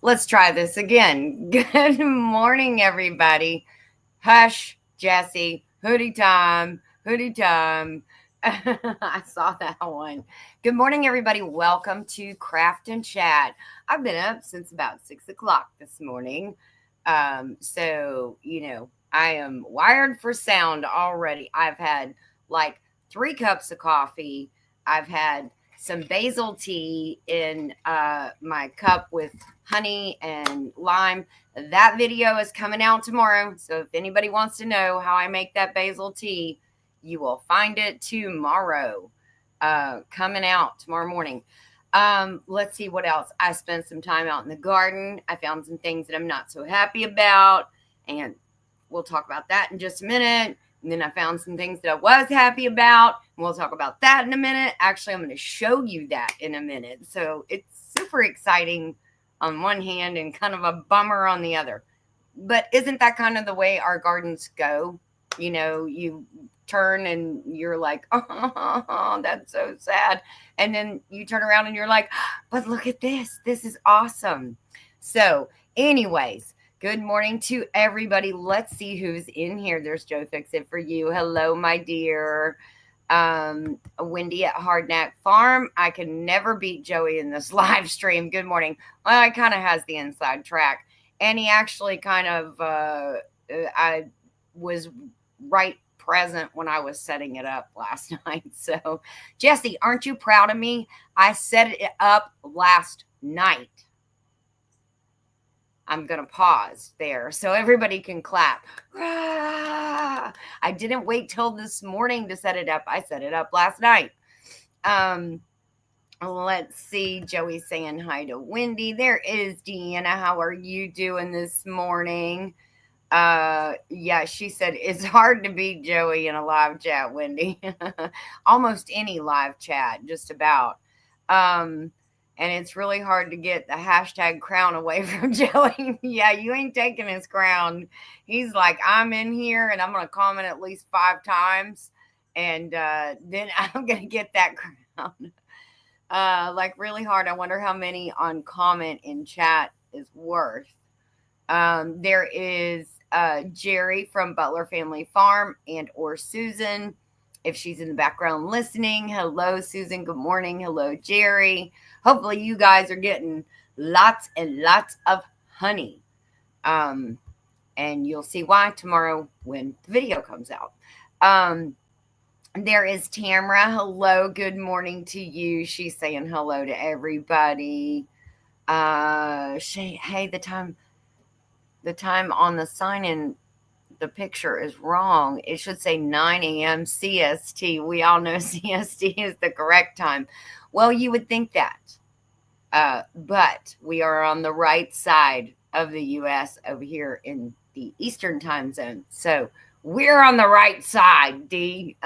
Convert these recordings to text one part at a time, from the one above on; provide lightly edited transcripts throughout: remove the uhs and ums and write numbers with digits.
Let's try this again. Good morning, everybody. Hush, Jesse. Hoodie time. Hoodie time. I saw that one. Good morning, everybody. Welcome to Craft and Chat. I've been up since about 6 o'clock this morning. I am wired for sound already. I've had like 3 cups of coffee. I've had some basil tea in my cup with honey and lime. That video is coming out tomorrow. So if anybody wants to know how I make that basil tea, you will find it tomorrow. Coming out tomorrow morning. Let's see what else. I spent some time out in the garden. I found some things that I'm not so happy about, and we'll talk about that in just a minute. And then I found some things that I was happy about, and we'll talk about that in a minute. Actually, I'm going to show you that in a minute. So it's super exciting on one hand and kind of a bummer on the other. But isn't that kind of the way our gardens go? You turn and you're like, oh, that's so sad. And then you turn around and you're like, but look at this. This is awesome. So, anyways, good morning to everybody. Let's see who's in here. There's Joe Fix It for you. Hello, my dear. Wendy at Hardneck Farm. I can never beat Joey in this live stream. Good morning. Well, he kind of has the inside track. And he actually kind of, I was right present when I was setting it up last night. So, Jesse, aren't you proud of me? I set it up last night. I'm going to pause there so everybody can clap. I didn't wait till this morning to set it up. I set it up last night. Let's see. Joey saying hi to Wendy. There is Deanna. How are you doing this morning? Yeah, she said it's hard to beat Joey in a live chat, Wendy. Almost any live chat, just about. And it's really hard to get the hashtag crown away from Joey. Yeah, you ain't taking his crown. He's like, I'm in here and I'm going to comment at least 5 times. And then I'm going to get that crown. Like really hard. I wonder how many on comment in chat is worth. There is Jerry from Butler Family Farm and or Susan, if she's in the background listening. Hello, Susan. Good morning. Hello, Jerry. Hopefully you guys are getting lots and lots of honey. And you'll see why tomorrow when the video comes out. There is Tamara. Hello. Good morning to you. She's saying hello to everybody. Hey, the time on the sign in the picture is wrong. It should say 9 a.m. CST. We all know CST is the correct time. Well, you would think that. But we are on the right side of the U.S. over here in the Eastern time zone. So we're on the right side, D.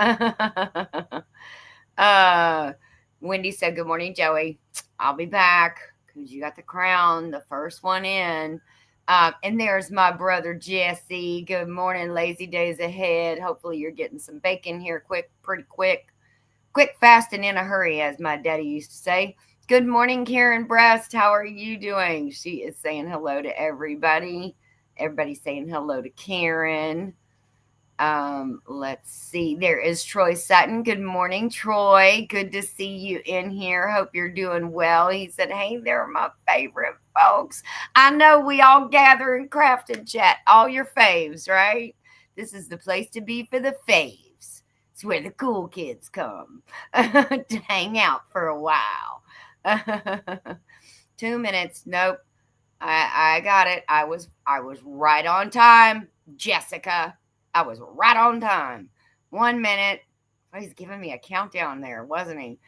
Wendy said, good morning, Joey. I'll be back because you got the crown, the first one in. And there's my brother Jesse. Good morning, lazy days ahead. Hopefully you're getting some bacon here pretty quick. Quick, fast, and in a hurry, as my daddy used to say. Good morning, Karen Breast. How are you doing? She is saying hello to everybody. Everybody's saying hello to Karen. Let's see. There is Troy Sutton. Good morning, Troy. Good to see you in here. Hope you're doing well. He said, hey, they're my favorite folks. I know we all gather and craft and chat. All your faves, right? This is the place to be for the faves. It's where the cool kids come to hang out for a while. 2 minutes. Nope. I got it. I was right on time, Jessica. I was right on time. 1 minute. Oh, he's giving me a countdown there, wasn't he?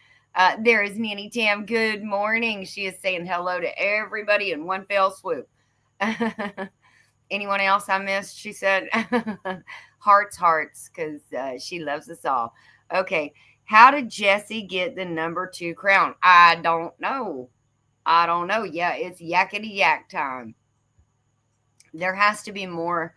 There is Nanny Tam. Good morning. She is saying hello to everybody in one fell swoop. Anyone else I missed? She said hearts, because she loves us all. Okay. How did Jesse get the number 2 crown? I don't know. Yeah, it's yakety yak time. There has to be more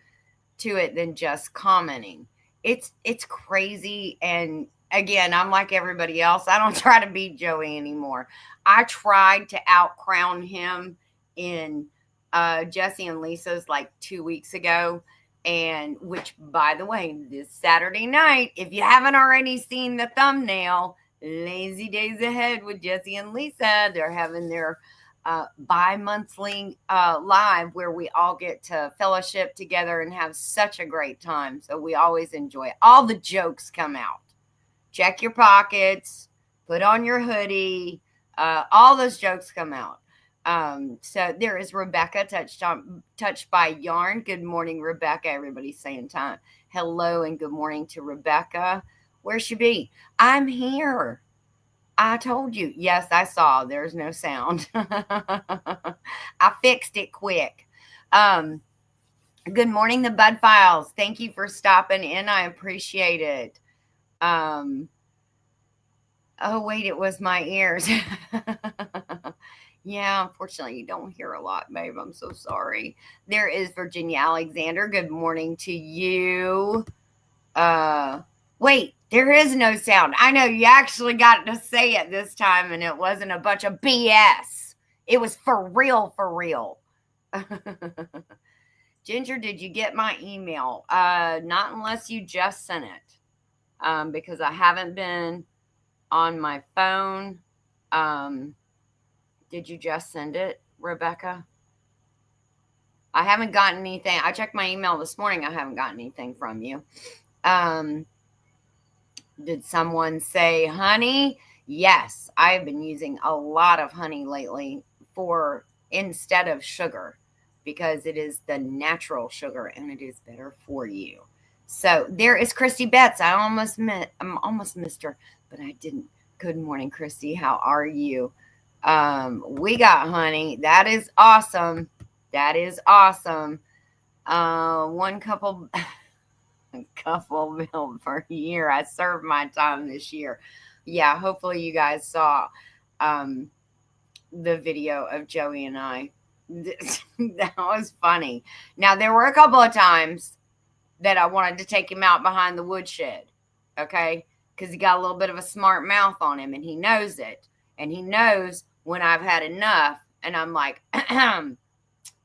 to it than just commenting. It's crazy. And again, I'm like everybody else. I don't try to beat Joey anymore. I tried to out crown him in Jesse and Lisa's like 2 weeks ago. And which, by the way, this Saturday night, if you haven't already seen the thumbnail, Lazy Days Ahead with Jesse and Lisa, they're having their bi-monthly live where we all get to fellowship together and have such a great time. So we always enjoy it. All the jokes come out. Check your pockets, put on your hoodie. All those jokes come out. So there is Rebecca touched by yarn. Good morning, Rebecca. Everybody's saying time. Hello and good morning to Rebecca. Where she be? I'm here. I told you. Yes, I saw. There's no sound. I fixed it quick. Good morning, the Bud Files. Thank you for stopping in. I appreciate it. Oh, wait, it was my ears. Yeah, unfortunately, you don't hear a lot, babe. I'm so sorry. There is Virginia Alexander. Good morning to you. Wait, there is no sound. I know you actually got to say it this time, and it wasn't a bunch of BS. It was for real, for real. Ginger, did you get my email? Not unless you just sent it, because I haven't been on my phone. Did you just send it, Rebecca? I haven't gotten anything. I checked my email this morning. I haven't gotten anything from you. Did someone say honey? Yes, I've been using a lot of honey lately for instead of sugar because it is the natural sugar and it is better for you. So there is Christy Betts. I almost missed her, but I didn't. Good morning, Christy. How are you? We got honey. That is awesome. That is awesome. One couple bill per year. I served my time this year. Yeah, hopefully you guys saw the video of Joey and I. That was funny. Now there were a couple of times that I wanted to take him out behind the woodshed. Okay? Because he got a little bit of a smart mouth on him and he knows it. And he knows when I've had enough and I'm like,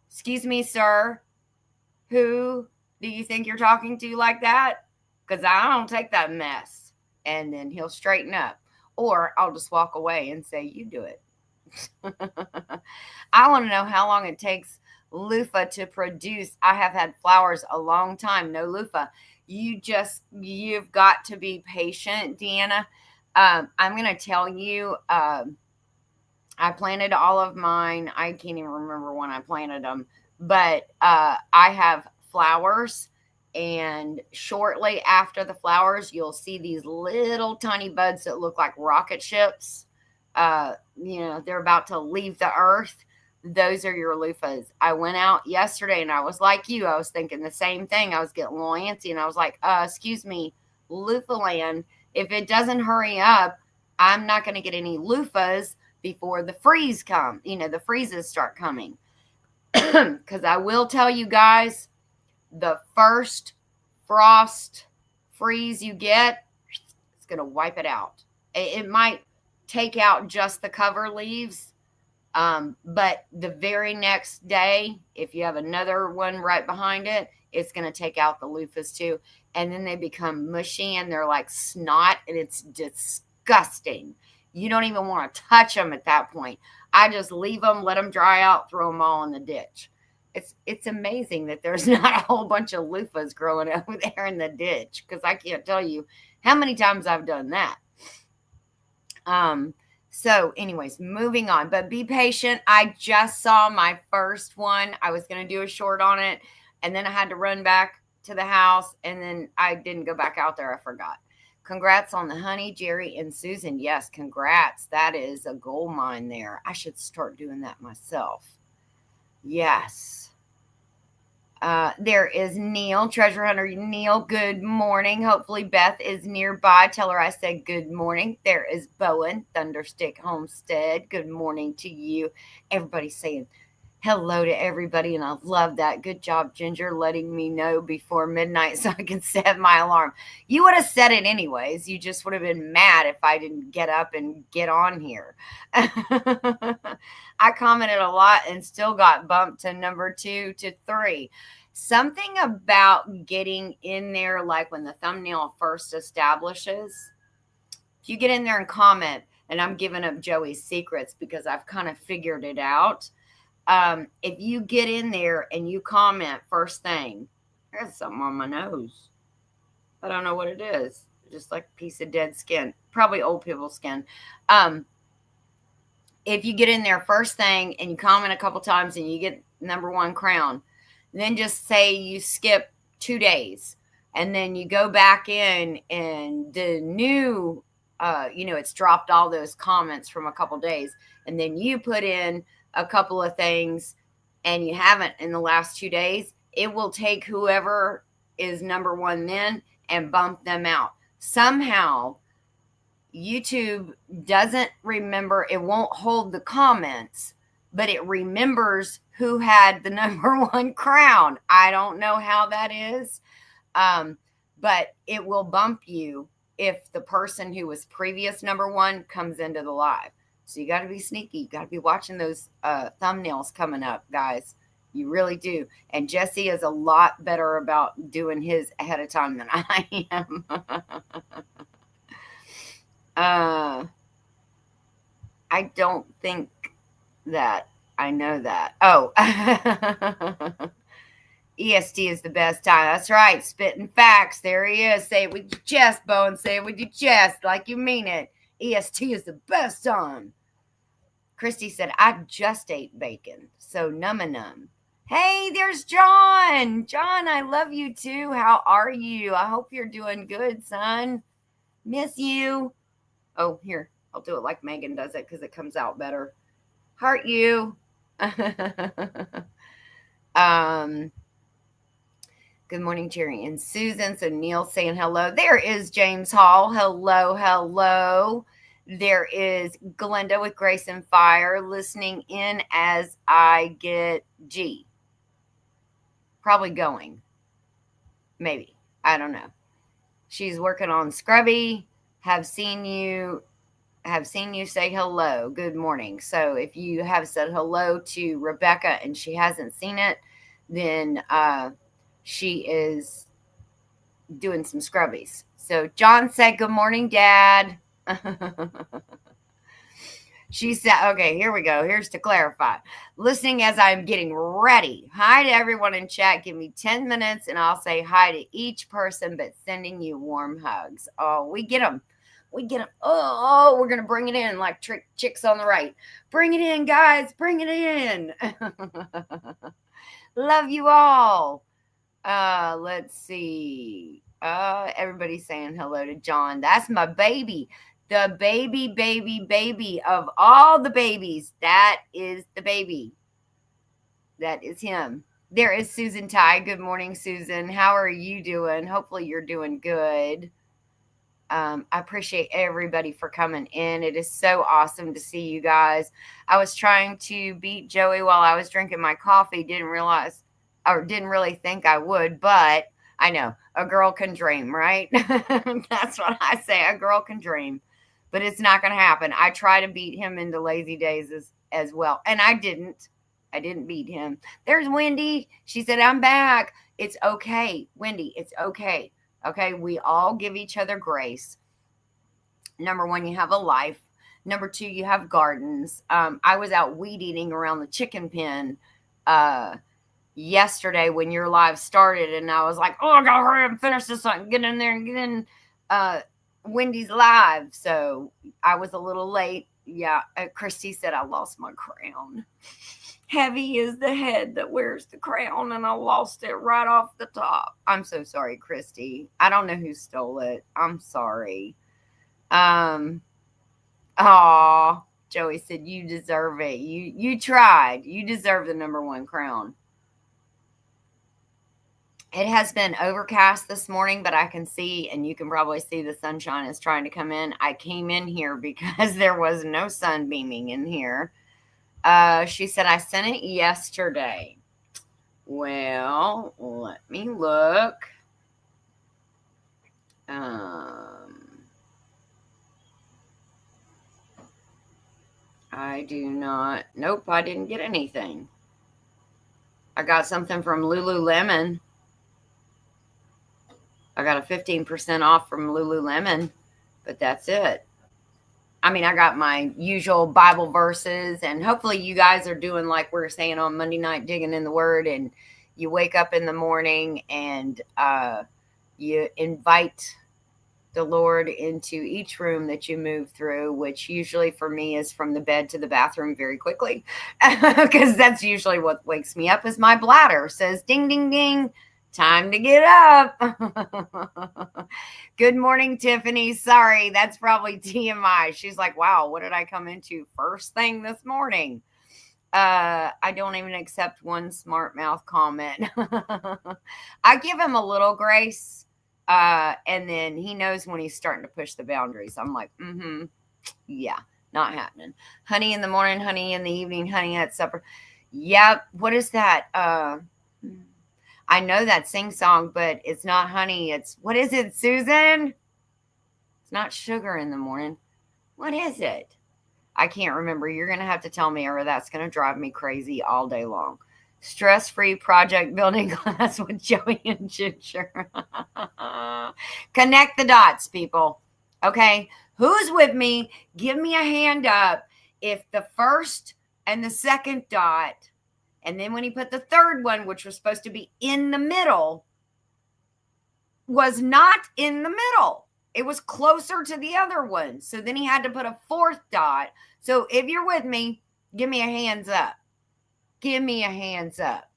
excuse me, sir, who do you think you're talking to like that? Because I don't take that mess. And then he'll straighten up. Or I'll just walk away and say, you do it. I want to know how long it takes loofah to produce. I have had flowers a long time. No loofah. You've got to be patient, Deanna. I'm going to tell you, I planted all of mine. I can't even remember when I planted them, but I have flowers, and shortly after the flowers, you'll see these little tiny buds that look like rocket ships. They're about to leave the earth. Those are your loofahs. I went out yesterday and I was like you. I was thinking the same thing. I was getting a little antsy and I was like, excuse me, loofah land. If it doesn't hurry up, I'm not going to get any loofahs before the freeze come. The freezes start coming. Because I will tell you guys, the first frost freeze you get, it's going to wipe it out. It might take out just the cover leaves, but the very next day, if you have another one right behind it, it's going to take out the loofahs too. And then they become mushy and they're like snot and it's disgusting. You don't even want to touch them at that point. I just leave them, let them dry out, throw them all in the ditch. It's amazing that there's not a whole bunch of loofahs growing over there in the ditch, because I can't tell you how many times I've done that. So anyways, moving on, but be patient. I just saw my first one. I was going to do a short on it, and then I had to run back to the house, and then I didn't go back out there. I forgot. Congrats on the honey, Jerry and Susan. Yes, congrats. That is a gold mine there. I should start doing that myself. Yes. There is Neil, treasure hunter Neil. Good morning. Hopefully Beth is nearby. Tell her I said good morning. There is Bowen, Thunderstick Homestead. Good morning to you. Everybody's saying Hello to everybody, and I love that. Good job, Ginger, letting me know before midnight so I can set my alarm. You would have set it anyways. You just would have been mad if I didn't get up and get on here. I commented a lot and still got bumped to number 2 to 3. Something about getting in there, like when the thumbnail first establishes, if you get in there and comment, and I'm giving up Joey's secrets because I've kind of figured it out. If you get in there and you comment first thing, there's something on my nose. I don't know what it is. Just like a piece of dead skin. Probably old people's skin. If you get in there first thing and you comment a couple times and you get number 1 crown, then just say you skip 2 days. And then you go back in and the new, it's dropped all those comments from a couple days. And then you put in a couple of things and you haven't in the last 2 days, it will take whoever is number 1 then and bump them out. Somehow, YouTube doesn't remember, it won't hold the comments, but it remembers who had the number 1 crown. I don't know how that is, but it will bump you if the person who was previous number 1 comes into the live. So you got to be sneaky. You got to be watching those thumbnails coming up, guys. You really do. And Jesse is a lot better about doing his ahead of time than I am. I don't think that I know that. Oh, EST is the best time. That's right. Spitting facts. There he is. Say it with your chest, Bowen. Say it with your chest like you mean it. EST is the best time. Christy said, I just ate bacon. So num. Hey, there's John. John, I love you too. How are you? I hope you're doing good, son. Miss you. Oh, here. I'll do it like Megan does it because it comes out better. Heart you. Good morning, Jerry and Susan. So Neil saying hello. There is James Hall. Hello. There is Glenda with Grace and Fire listening in as I get G. Probably going. Maybe. I don't know. She's working on Scrubby. Have seen you say hello. Good morning. So if you have said hello to Rebecca and she hasn't seen it, then she is doing some scrubbies. So John said, good morning, Dad. She said, okay, here we go. Here's to clarify. Listening as I'm getting ready. Hi to everyone in chat. Give me 10 minutes and I'll say hi to each person, but sending you warm hugs. Oh, we get them. Oh, we're going to bring it in like chicks on the right. Bring it in, guys. Bring it in. Love you all. Let's see. Everybody's saying hello to John. That's my baby. The baby of all the babies. That is the baby. That is him. There is Susan Ty. Good morning, Susan. How are you doing? Hopefully you're doing good. I appreciate everybody for coming in. It is so awesome to see you guys. I was trying to beat Joey while I was drinking my coffee. Didn't really think I would, but I know a girl can dream, right? That's what I say. A girl can dream, but it's not going to happen. I try to beat him into lazy days as well. And I didn't beat him. There's Wendy. She said, I'm back. It's okay. Wendy, it's okay. Okay. We all give each other grace. Number 1, you have a life. Number 2, you have gardens. I was out weed eating around the chicken pen, yesterday when your live started, and I was like, oh, I gotta hurry up and finish this one, get in there and get in Wendy's live. So I was a little late. Yeah, Christy said I lost my crown. Heavy is the head that wears the crown, and I lost it right off the top. I'm so sorry, Christy. I don't know who stole it. I'm sorry. Joey said you deserve it. You tried. You deserve the number 1 crown. It has been overcast this morning, but I can see, and you can probably see the sunshine is trying to come in. I came in here because there was no sun beaming in here. She said, I sent it yesterday. Well, let me look. I do not. Nope, I didn't get anything. I got something from Lululemon. I got a 15% off from Lululemon, but that's it. I mean, I got my usual Bible verses, and hopefully, you guys are doing like we are saying on Monday night, digging in the Word, and you wake up in the morning and you invite the Lord into each room that you move through, which usually for me is from the bed to the bathroom very quickly, because that's usually what wakes me up. Is my bladder says, "Ding, ding, ding." Time to get up. Good morning, Tiffany. Sorry, that's probably TMI. She's like, wow, what did I come into first thing this morning? I don't even accept one smart mouth comment. I give him a little grace, and then he knows when he's starting to push the boundaries. I'm like, yeah, not happening. Honey in the morning, honey in the evening, honey at supper. Yep. What is that? I know that sing song, but it's not honey. It's, what is it, Susan? It's not sugar in the morning. What is it? I can't remember. You're going to have to tell me, or that's going to drive me crazy all day long. Stress-free project building class with Joey and Ginger. Connect the dots, people. Okay? Who's with me? Give me a hand up if the first and the second dot, and then when he put the third one, which was supposed to be in the middle, was not in the middle. It was closer to the other one. So then he had to put a fourth dot. So if you're with me, give me a hands up. Give me a hands up.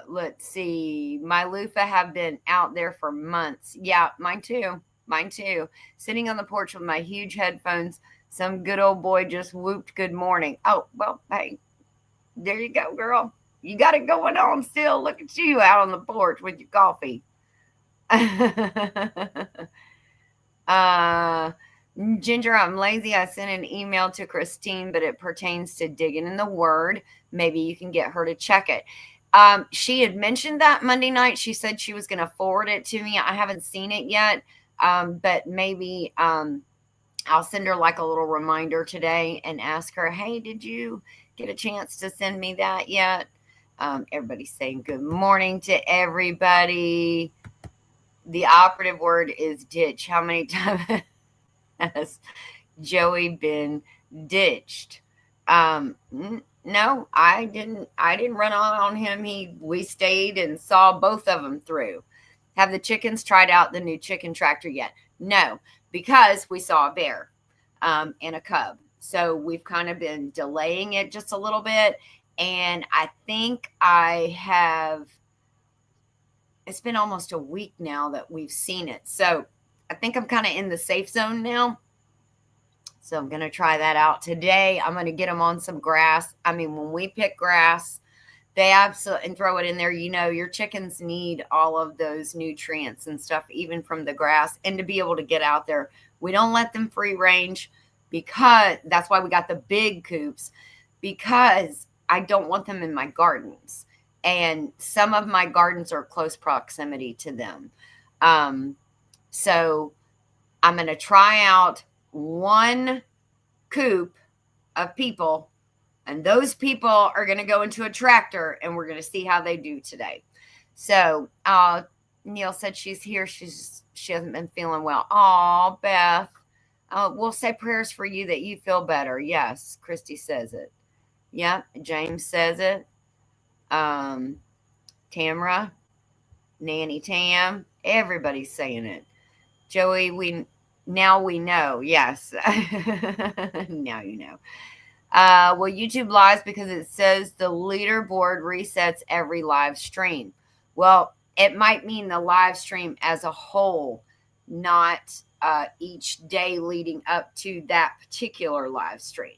Let's see. My loofah have been out there for months. Yeah, mine too. Mine too. Sitting on the porch with my huge headphones. Some good old boy just whooped good morning. Oh, well, hey, there you go, girl. You got it going on still. Look at you out on the porch with your coffee. Ginger, I'm lazy. I sent an email to Christine, but it pertains to digging in the Word. Maybe you can get her to check it. She had mentioned that Monday night. She said she was going to forward it to me. I haven't seen it yet, but maybe I'll send her like a little reminder today and ask her, hey, did you get a chance to send me that yet? Everybody's saying good morning to everybody. The operative word is ditch. How many times has Joey been ditched? No, I didn't run on him. We stayed and saw both of them through. Have the chickens tried out the new chicken tractor yet? No, because we saw a bear and a cub. So we've kind of been delaying it just a little bit. And I think it's been almost a week now that we've seen it. So I think I'm kind of in the safe zone now. So I'm going to try that out today. I'm going to get them on some grass. I mean, when we pick grass, they absolutely, and throw it in there, your chickens need all of those nutrients and stuff, even from the grass, and to be able to get out there. We don't let them free range, because that's why we got the big coops, because I don't want them in my gardens. And some of my gardens are close proximity to them. So I'm going to try out one coop of people, and those people are going to go into a tractor, and we're going to see how they do today. So Neil said she's here. She hasn't been feeling well. Aw, Beth. We'll say prayers for you that you feel better. Yes, Christy says it. Yep, James says it. Tamra, Nanny Tam, everybody's saying it. Joey, now we know. Yes. Now you know. Well, YouTube lies because it says the leaderboard resets every live stream. Well, it might mean the live stream as a whole, not each day leading up to that particular live stream.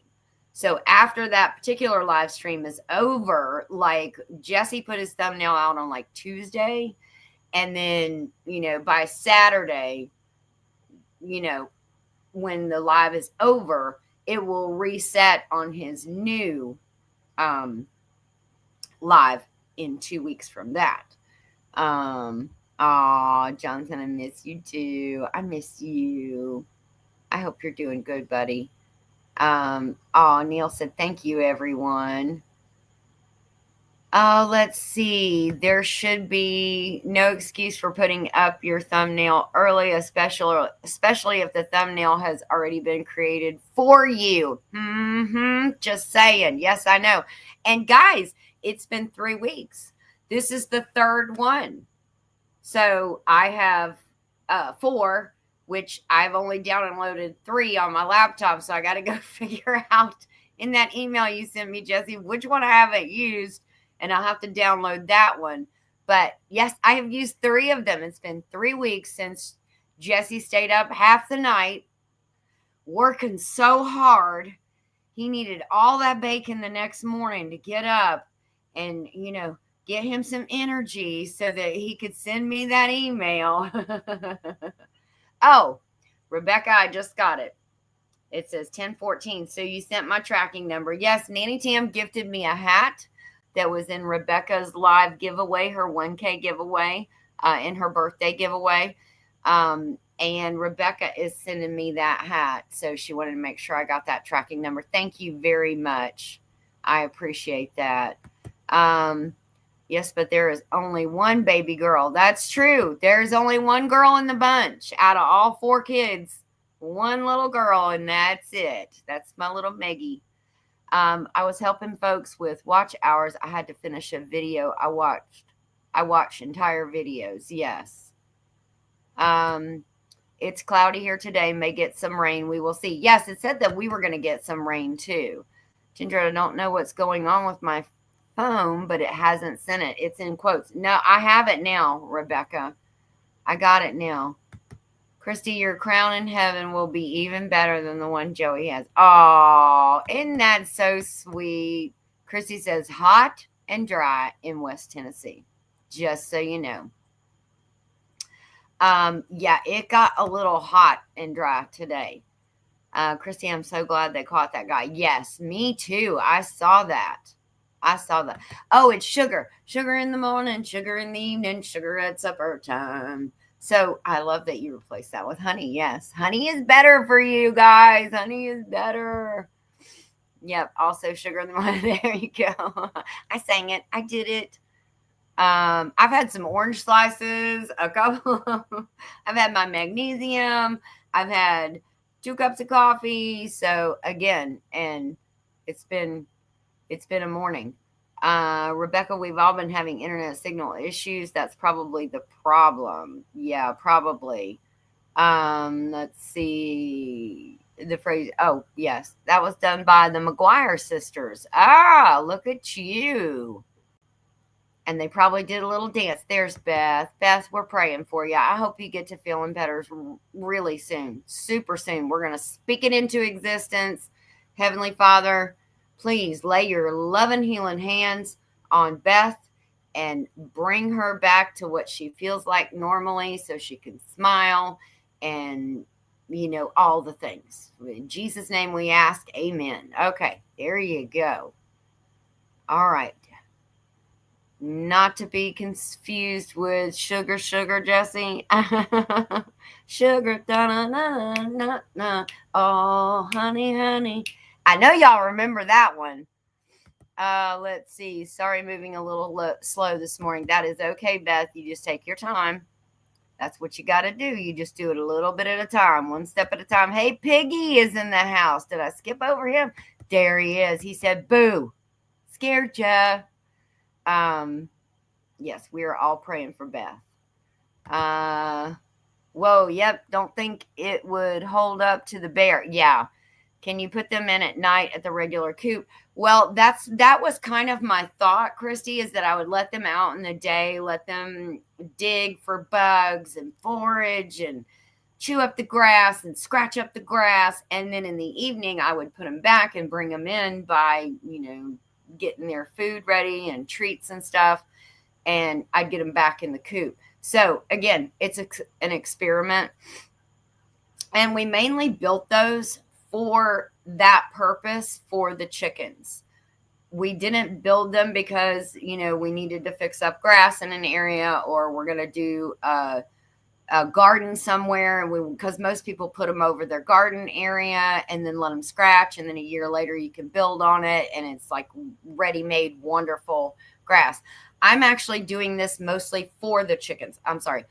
So after that particular live stream is over, like Jesse put his thumbnail out on like Tuesday, and then, by Saturday, when the live is over, it will reset on his new live in 2 weeks from that. Jonathan, I miss you too. I miss you. I hope you're doing good, buddy. Neil said, thank you, everyone. Let's see. There should be no excuse for putting up your thumbnail early, especially if the thumbnail has already been created for you. Just saying. Yes, I know. And guys, it's been 3 weeks. This is the third one. So I have 4, which I've only downloaded 3 on my laptop. So I got to go figure out in that email you sent me, Jesse, which one I haven't used. And I'll have to download that one. But yes, I have used 3 of them. It's been 3 weeks since Jesse stayed up half the night working so hard. He needed all that bacon the next morning to get up and, get him some energy so that he could send me that email. Oh, Rebecca, I just got it. It says 1014. So you sent my tracking number. Yes, Nanny Tam gifted me a hat that was in Rebecca's live giveaway, her 1K giveaway, in her birthday giveaway. And Rebecca is sending me that hat. So she wanted to make sure I got that tracking number. Thank you very much. I appreciate that. Yes, but there is only one baby girl. That's true. There's only one girl in the bunch out of all 4 kids. One little girl, and that's it. That's my little Meggie. I was helping folks with watch hours. I had to finish a video I watched entire videos. Yes. It's cloudy here today. May get some rain. We will see. Yes, it said that we were going to get some rain too. Ginger, I don't know what's going on with my phone, but it hasn't sent it. It's in quotes. No, I have it now, Rebecca. I got it now. Christy, your crown in heaven will be even better than the one Joey has. Oh, isn't that so sweet? Christy says hot and dry in West Tennessee, just so you know. Yeah, it got a little hot and dry today. Christy, I'm so glad they caught that guy. Yes, me too. I saw that. Oh, it's sugar. Sugar in the morning, sugar in the evening, sugar at supper time. So I love that you replaced that with honey. Yes, honey is better for you guys. Honey is better. Yep, also sugar in the morning. There you go. I sang it. I did it. I've had some orange slices, a couple. I've had my magnesium. I've had 2 cups of coffee. So again, and it's been a morning. Rebecca, we've all been having internet signal issues. That's probably the problem. Yeah, probably. Let's see the phrase. Oh, yes, that was done by the McGuire sisters. Look at you. And they probably did a little dance. There's Beth. Beth, we're praying for you. I hope you get to feeling better really soon, super soon. We're going to speak it into existence. Heavenly Father, please lay your loving, healing hands on Beth and bring her back to what she feels like normally so she can smile and, all the things. In Jesus' name we ask, amen. Okay, there you go. All right. Not to be confused with sugar, Jesse. Sugar, da-na-na-na-na. Oh, honey. I know y'all remember that one. Let's see. Sorry, moving a little slow this morning. That is okay, Beth. You just take your time. That's what you got to do. You just do it a little bit at a time, one step at a time. Hey, Piggy is in the house. Did I skip over him? There he is. He said, boo. Scared ya. Yes, we are all praying for Beth. Whoa, yep. Don't think it would hold up to the bear. Yeah. Can you put them in at night at the regular coop? Well, that was kind of my thought, Christy, is that I would let them out in the day, let them dig for bugs and forage and chew up the grass and scratch up the grass. And then in the evening, I would put them back and bring them in by, getting their food ready and treats and stuff. And I'd get them back in the coop. So again, it's an experiment. And we mainly built those for that purpose for the chickens. We didn't build them because, we needed to fix up grass in an area, or we're going to do a garden somewhere, because most people put them over their garden area and then let them scratch, and then a year later you can build on it and it's like ready-made wonderful grass. I'm actually doing this mostly for the chickens. I'm sorry,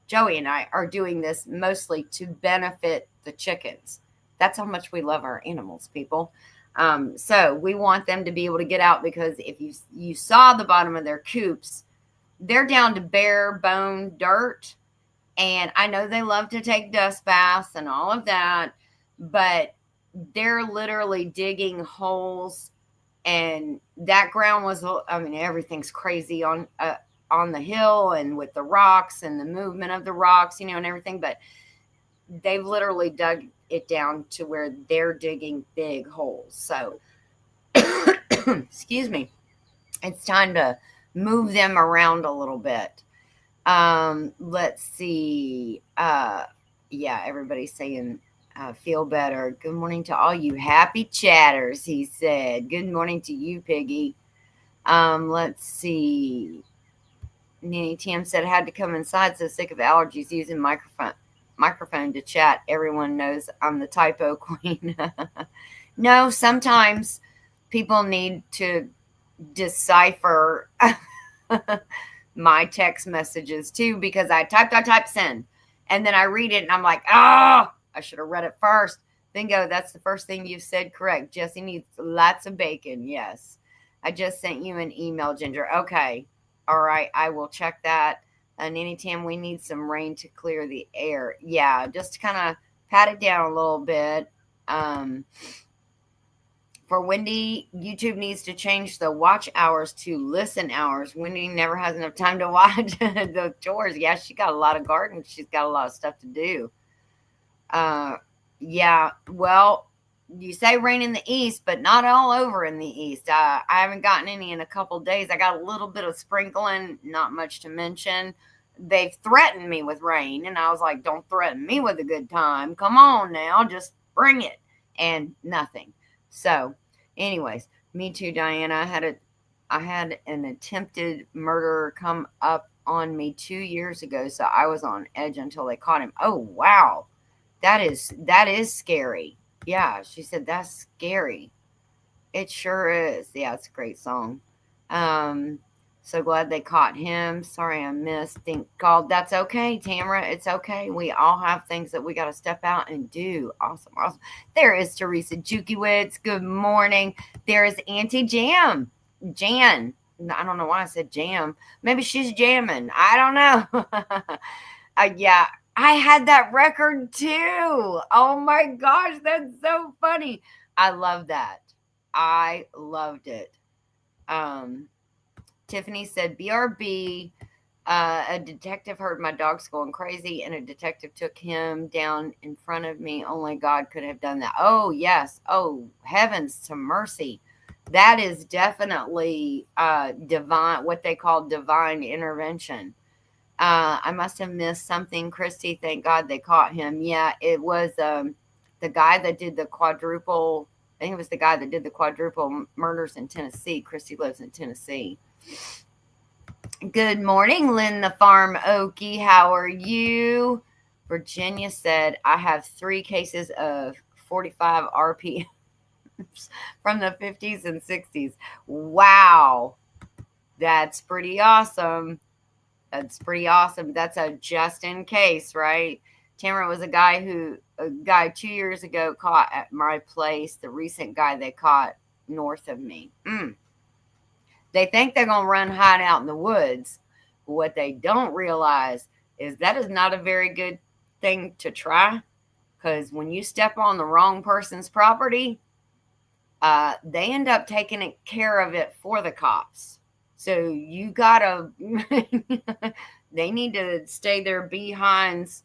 Joey and I are doing this mostly to benefit the chickens. That's how much we love our animals, people. So we want them to be able to get out, because if you saw the bottom of their coops, they're down to bare bone dirt. And I know they love to take dust baths and all of that, but they're literally digging holes. And that ground was, I mean, everything's crazy on the hill and with the rocks and the movement of the rocks, and everything. But they've literally dug it down to where they're digging big holes. So, excuse me, it's time to move them around a little bit. Let's see. Yeah, everybody's saying, feel better. Good morning to all you happy chatters, he said. Good morning to you, Piggy. Let's see. Nanny Tim said, I had to come inside, so sick of allergies, using microphone to chat. Everyone knows I'm the typo queen. No, sometimes people need to decipher my text messages too, because I type send, and then I read it and I'm like, I should have read it first. Bingo, that's the first thing you've said correct. Jesse needs lots of bacon. Yes, I just sent you an email, Ginger. Okay, all right, I will check that. And anytime we need some rain to clear the air, yeah, just to kind of pat it down a little bit. For Wendy, YouTube needs to change the watch hours to listen hours. Wendy never has enough time to watch the chores. Yeah, she got a lot of gardens. She's got a lot of stuff to do. Yeah, well, you say rain in the east, but not all over in the east. I haven't gotten any in a couple days. I got a little bit of sprinkling, not much to mention. They've threatened me with rain, and I was like, don't threaten me with a good time. Come on now, just bring it. And nothing. So, anyways, me too, Diana. I had an attempted murderer come up on me 2 years ago, so I was on edge until they caught him. Oh, wow. That is scary. Yeah, she said that's scary. It sure is. Yeah, it's a great song. So glad they caught him. Sorry I missed. Think called. That's okay, Tamara. It's okay. We all have things that we got to step out and do. Awesome. There is Teresa Jukiewicz. Good morning. There is Auntie Jan. I don't know why I said jam. Maybe she's jamming. I don't know. Yeah, I had that record too. Oh my gosh, that's so funny. I love that. I loved it. Tiffany said, BRB, a detective heard my dogs going crazy, and a detective took him down in front of me. Only God could have done that. Oh, yes. Oh, heavens to mercy. That is definitely divine, what they call divine intervention. I must have missed something, Christy. Thank God they caught him. Yeah, it was the guy that did the quadruple. I think it was the guy that did the quadruple murders in Tennessee. Christy lives in Tennessee. Good morning, Lynn the Farm Okie. How are you? Virginia said, I have 3 cases of 45 RPMs from the 50s and 60s. Wow. That's pretty awesome. That's pretty awesome. That's a just in case, right? Tamara was a guy 2 years ago caught at my place, the recent guy they caught north of me. They think they're going to run hide out in the woods. But what they don't realize is that is not a very good thing to try, because when you step on the wrong person's property, they end up taking care of it for the cops. So you gotta, they need to stay their behinds,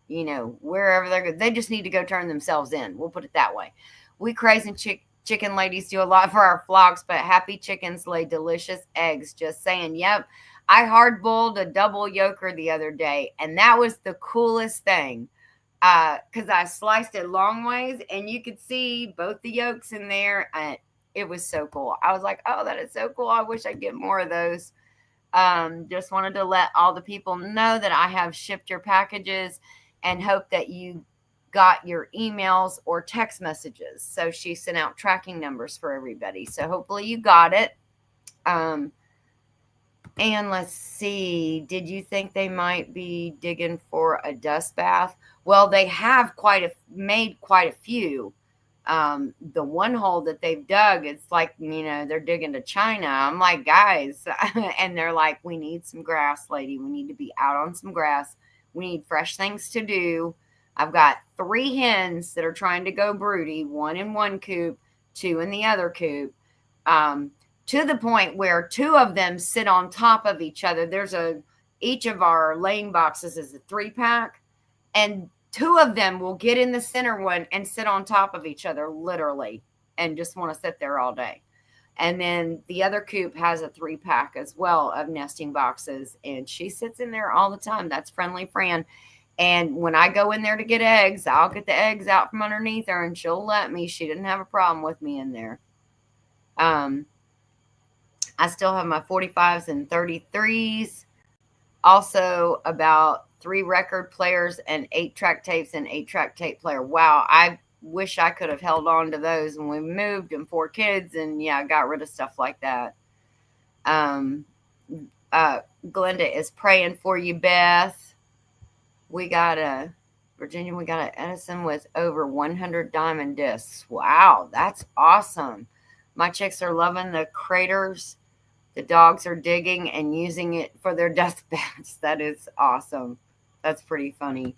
wherever they just need to go turn themselves in. We'll put it that way. We crazy chicken ladies do a lot for our flocks, but happy chickens lay delicious eggs. Just saying. Yep. I hard boiled a double yolker the other day, and that was the coolest thing. because I sliced it long ways and you could see both the yolks in there. And it was so cool. I was like, oh, that is so cool. I wish I'd get more of those. Just wanted to let all the people know that I have shipped your packages and hope that you got your emails or text messages. So she sent out tracking numbers for everybody. So hopefully you got it. And let's see, did you think they might be digging for a dust bath? Well, they have made quite a few. The one hole that they've dug, it's like, they're digging to China. I'm like, guys, and they're like, we need some grass, lady. We need to be out on some grass. We need fresh things to do. I've got 3 hens that are trying to go broody, 1 in one coop, 2 in the other coop. To the point where 2 of them sit on top of each other. Each of our laying boxes is a 3-pack, and 2 of them will get in the center one and sit on top of each other, literally, and just want to sit there all day. And then the other coop has a 3-pack as well of nesting boxes, and she sits in there all the time. That's Friendly Fran. And when I go in there to get eggs, I'll get the eggs out from underneath her, and she'll let me. She didn't have a problem with me in there. I still have my 45s and 33s. Also, about 3 record players and 8-track tapes and 8-track tape player. Wow, I wish I could have held on to those when we moved and 4 kids, and I got rid of stuff like that. Glenda is praying for you, Beth. Virginia, we got an Edison with over 100 diamond discs. Wow, that's awesome. My chicks are loving the craters. The dogs are digging and using it for their dust baths. That is awesome. That's pretty funny.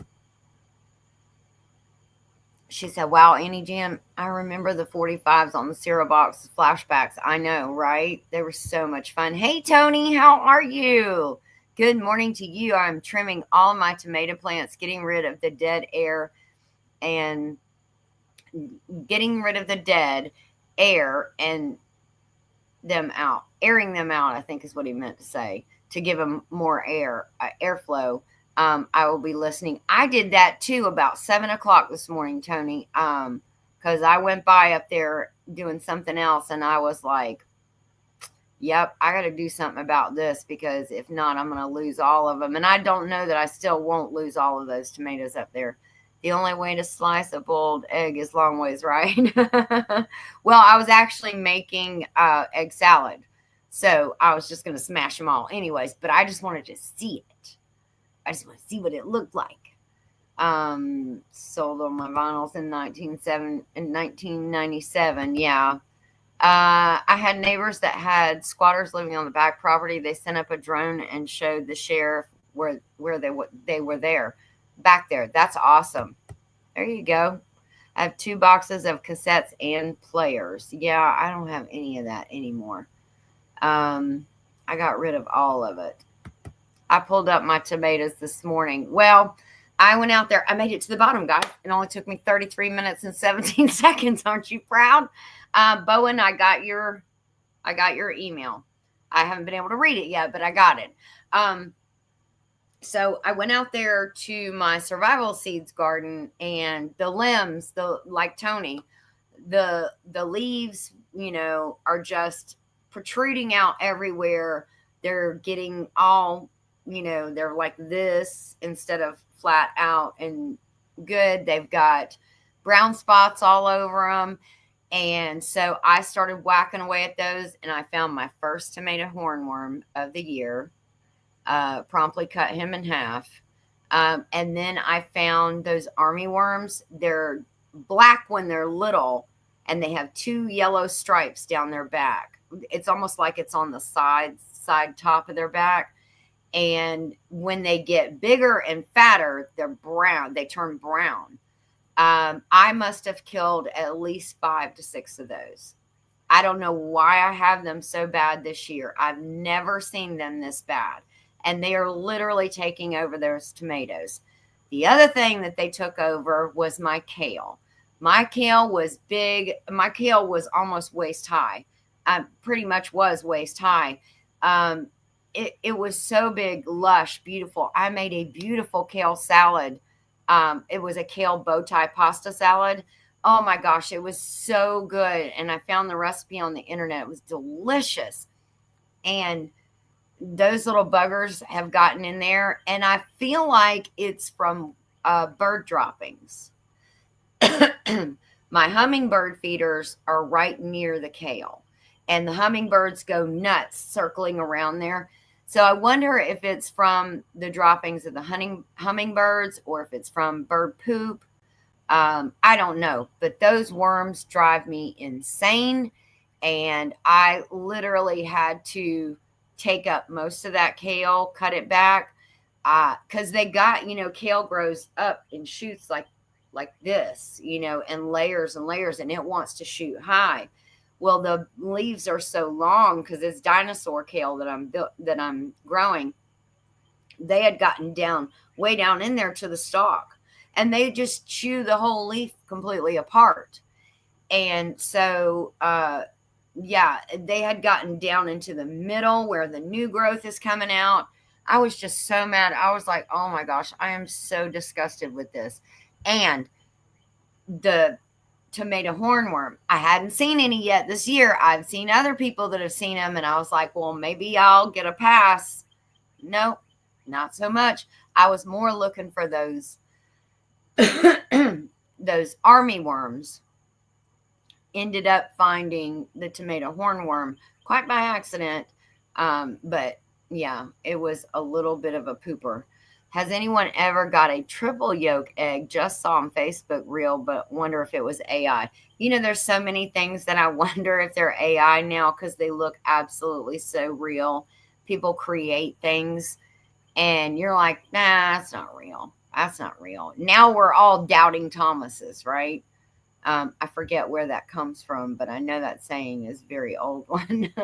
She said, wow, Annie Jam, I remember the 45s on the cereal box flashbacks. I know, right? They were so much fun. Hey, Tony, how are you? Good morning to you. I'm trimming all of my tomato plants, getting rid of the dead air and airing them out, I think is what he meant to say, to give them more airflow. I will be listening. I did that too about 7 o'clock this morning, Tony, because I went by up there doing something else, and I was like, yep, I got to do something about this, because if not, I'm going to lose all of them. And I don't know that I still won't lose all of those tomatoes up there. The only way to slice a boiled egg is long ways, right? Well, I was actually making egg salad, so I was just going to smash them all anyways, but I just wanted to see it. I just want to see what it looked like. Sold on my vinyls in 1997. Yeah. I had neighbors that had squatters living on the back property. They sent up a drone and showed the sheriff where they were there. Back there. That's awesome. There you go. I have 2 boxes of cassettes and players. Yeah, I don't have any of that anymore. I got rid of all of it. I pulled up my tomatoes this morning. Well, I went out there. I made it to the bottom, guys. It only took me 33 minutes and 17 seconds. Aren't you proud? Bowen, I got your email. I haven't been able to read it yet, but I got it. So I went out there to my survival seeds garden, and the limbs, like Tony, the leaves, are just protruding out everywhere. They're getting all, they're like this instead of flat out and good. They've got brown spots all over them. And so I started whacking away at those, and I found my first tomato hornworm of the year. Promptly cut him in half. And then I found those army worms. They're black when they're little, and they have 2 yellow stripes down their back. It's almost like it's on the side top of their back. And when they get bigger and fatter, they're brown. They turn brown. I must have killed at least 5 to 6 of those. I don't know why I have them so bad this year. I've never seen them this bad. And they are literally taking over those tomatoes. The other thing that they took over was my kale. My kale was big. My kale was almost waist high. Pretty much was waist high. It was so big, lush, beautiful. I made a beautiful kale salad It was a kale bow tie pasta salad. Oh my gosh, it was so good. And I found the recipe on the internet. It was delicious. And those little buggers have gotten in there. And I feel like it's from bird droppings. My hummingbird feeders are right near the kale, and the hummingbirds go nuts circling around there. So I wonder if it's from the droppings of the hummingbirds or if it's from bird poop. I don't know, but those worms drive me insane. And I literally had to take up most of that kale, cut it back, because they got, kale grows up in shoots like this, and layers, and it wants to shoot high. Well, the leaves are so long because it's dinosaur kale that I'm growing. They had gotten down way down in there to the stalk, and they just chew the whole leaf completely apart. And so, yeah, they had gotten down into the middle where the new growth is coming out. I was just so mad. I was like, oh my gosh, I am so disgusted with this. And the tomato hornworm, I hadn't seen any yet this year. I've seen other people that have seen them, and I was like, well, maybe I'll get a pass. Nope, not so much. I was more looking for those those army worms. Ended up finding the tomato hornworm quite by accident. But yeah, it was a little bit of a pooper. Has anyone ever got a triple yolk egg? Just saw on Facebook reel, but wonder if it was AI. There's so many things that I wonder if they're AI now because they look absolutely so real. People create things and you're like, nah, that's not real. That's not real. Now we're all doubting Thomases, right? I forget where that comes from, but I know that saying is a very old one.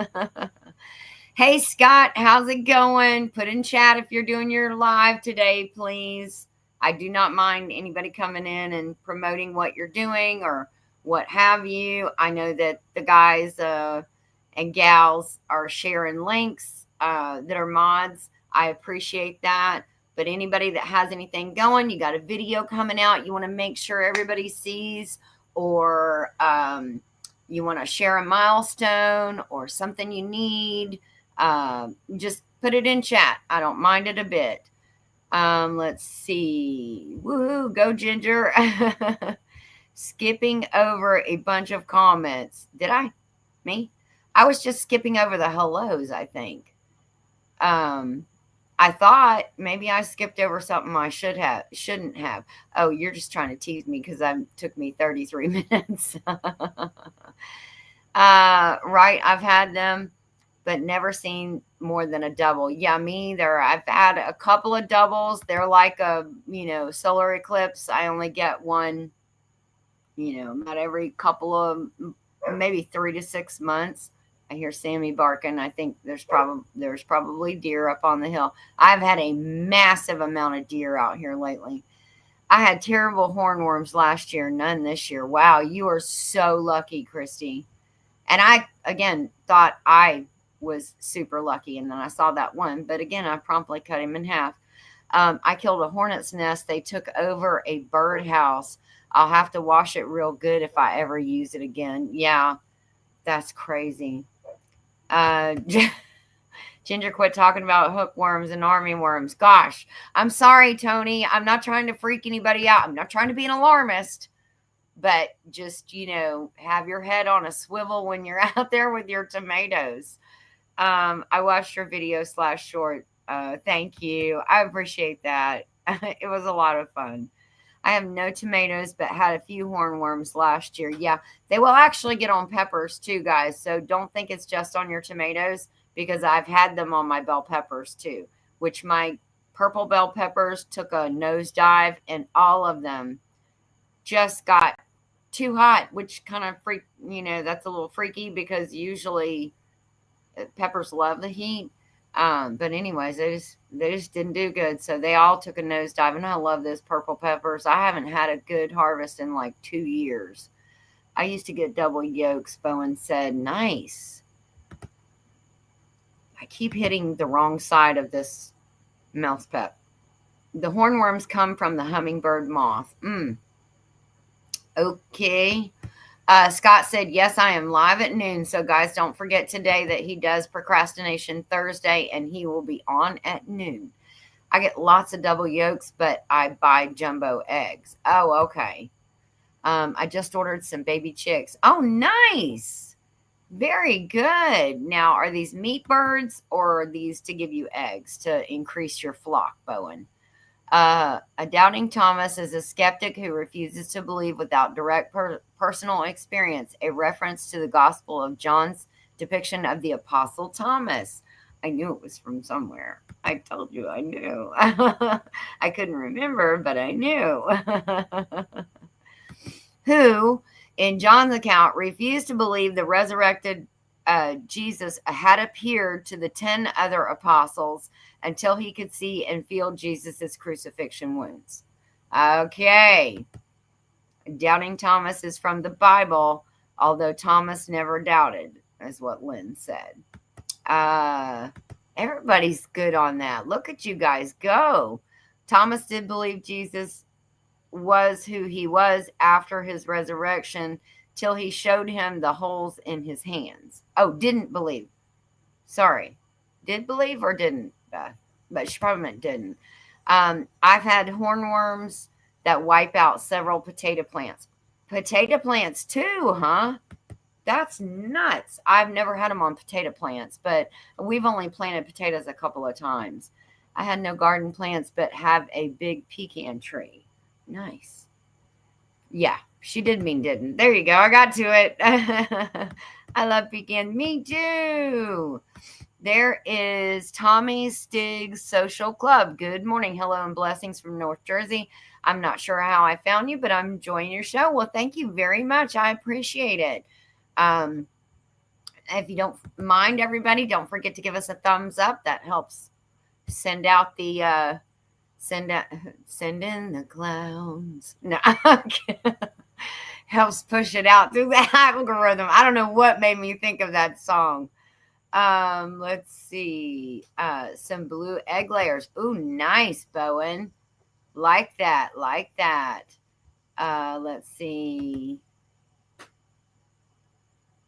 Hey, Scott, how's it going? Put in chat if you're doing your live today, please. I do not mind anybody coming in and promoting what you're doing or what have you. I know that the guys and gals are sharing links that are mods. I appreciate that. But anybody that has anything going, you got a video coming out, you want to make sure everybody sees, or you want to share a milestone or something you need, just put it in chat. I don't mind it a bit. Let's see. Woohoo, go Ginger. Skipping over a bunch of comments. Did I? Me? I was just skipping over the hellos, I think. I thought maybe I skipped over something I shouldn't have. Oh, you're just trying to tease me because it took me 33 minutes. Right, I've had them, but never seen more than a double. Yeah, me either. I've had a couple of doubles. They're like a, solar eclipse. I only get one, about every couple of, maybe 3 to 6 months. I hear Sammy barking. I think there's probably deer up on the hill. I've had a massive amount of deer out here lately. I had terrible hornworms last year, none this year. Wow, you are so lucky, Christy. And I, again, thought I was super lucky, and then I saw that one. But again, I promptly cut him in half. I killed a hornet's nest. They took over a birdhouse. I'll have to wash it real good if I ever use it again. Yeah, that's crazy. Ginger, quit talking about hookworms and army worms. Gosh, I'm sorry, Tony. I'm not trying to freak anybody out. I'm not trying to be an alarmist, but just, have your head on a swivel when you're out there with your tomatoes. I watched your video /short. Thank you. I appreciate that. It was a lot of fun. I have no tomatoes, but had a few hornworms last year. Yeah, they will actually get on peppers too, guys. So don't think it's just on your tomatoes, because I've had them on my bell peppers too, which my purple bell peppers took a nosedive, and all of them just got too hot, which kind of that's a little freaky because usually peppers love the heat. But anyways, they just didn't do good. So they all took a nosedive, and I love those purple peppers. I haven't had a good harvest in like 2 years. I used to get double yolks, Bowen said. Nice. I keep hitting the wrong side of this mouse pep. The hornworms come from the hummingbird moth. Okay. Scott said, yes, I am live at noon. So, guys, don't forget today that he does Procrastination Thursday and he will be on at noon. I get lots of double yolks, but I buy jumbo eggs. Oh, okay. I just ordered some baby chicks. Oh, nice. Very good. Now, are these meat birds or are these to give you eggs to increase your flock, Bowen? A doubting Thomas is a skeptic who refuses to believe without direct personal experience, a reference to the Gospel of John's depiction of the Apostle Thomas. I knew it was from somewhere. I told you I knew. I couldn't remember, but I knew. Who, in John's account, refused to believe the resurrected Jesus had appeared to the 10 other apostles until he could see and feel Jesus' crucifixion wounds. Okay. Doubting Thomas is from the Bible, although Thomas never doubted, is what Lynn said. Everybody's good on that. Look at you guys go. Thomas did believe Jesus was who he was after his resurrection till he showed him the holes in his hands. Oh, didn't believe. Sorry. Did believe or didn't? But she probably meant didn't. I've had hornworms that wipe out several potato plants. Potato plants too, huh? That's nuts. I've never had them on potato plants, but we've only planted potatoes a couple of times. I had no garden plants, but have a big pecan tree. Nice. Yeah, she did mean didn't. There you go. I got to it. I love pecan. Me too. There is Tommy Stig's Social Club. Good morning. Hello and blessings from North Jersey. I'm not sure how I found you, but I'm enjoying your show. Well, thank you very much. I appreciate it. If you don't mind, everybody, don't forget to give us a thumbs up. That helps send out the send in the clowns. No, helps push it out through the algorithm. I don't know what made me think of that song. Let's see. Some blue egg layers. Ooh, nice, Bowen. Like that. Like that. Let's see.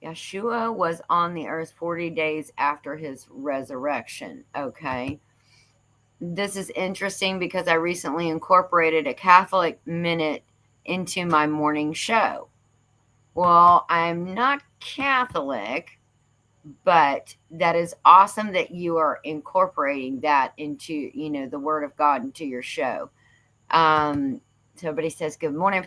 Yeshua was on the earth 40 days after his resurrection. Okay. This is interesting because I recently incorporated a Catholic minute into my morning show. Well, I'm not Catholic, but that is awesome that you are incorporating that into, the Word of God into your show. Somebody says, good morning.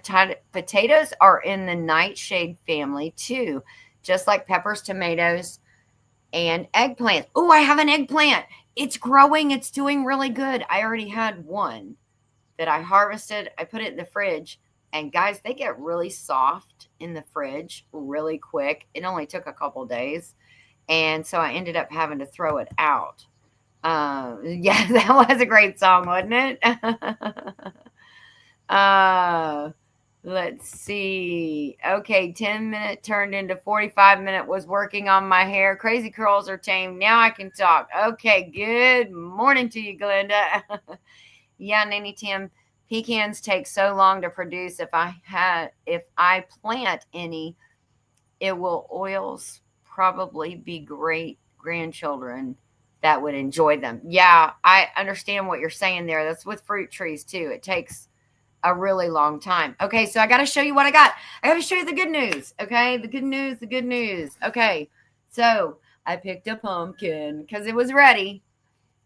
Potatoes are in the nightshade family too, just like peppers, tomatoes, and eggplants. Oh, I have an eggplant. It's growing. It's doing really good. I already had one that I harvested. I put it in the fridge. And guys, they get really soft in the fridge really quick. It only took a couple days. And so I ended up having to throw it out. Yeah, that was a great song, wasn't it? Let's see. Okay, 10-minute turned into 45-minute, was working on my hair. Crazy curls are tame. Now I can talk. Okay, good morning to you, Glenda. Yeah, Nanny Tim, pecans take so long to produce. If I plant any, it will oils probably be great grandchildren that would enjoy them. Yeah, I understand what you're saying there. That's with fruit trees too. It takes a really long time. Okay, so I got to show you what I got. I got to show you the good news. Okay, the good news. Okay, so I picked a pumpkin because it was ready.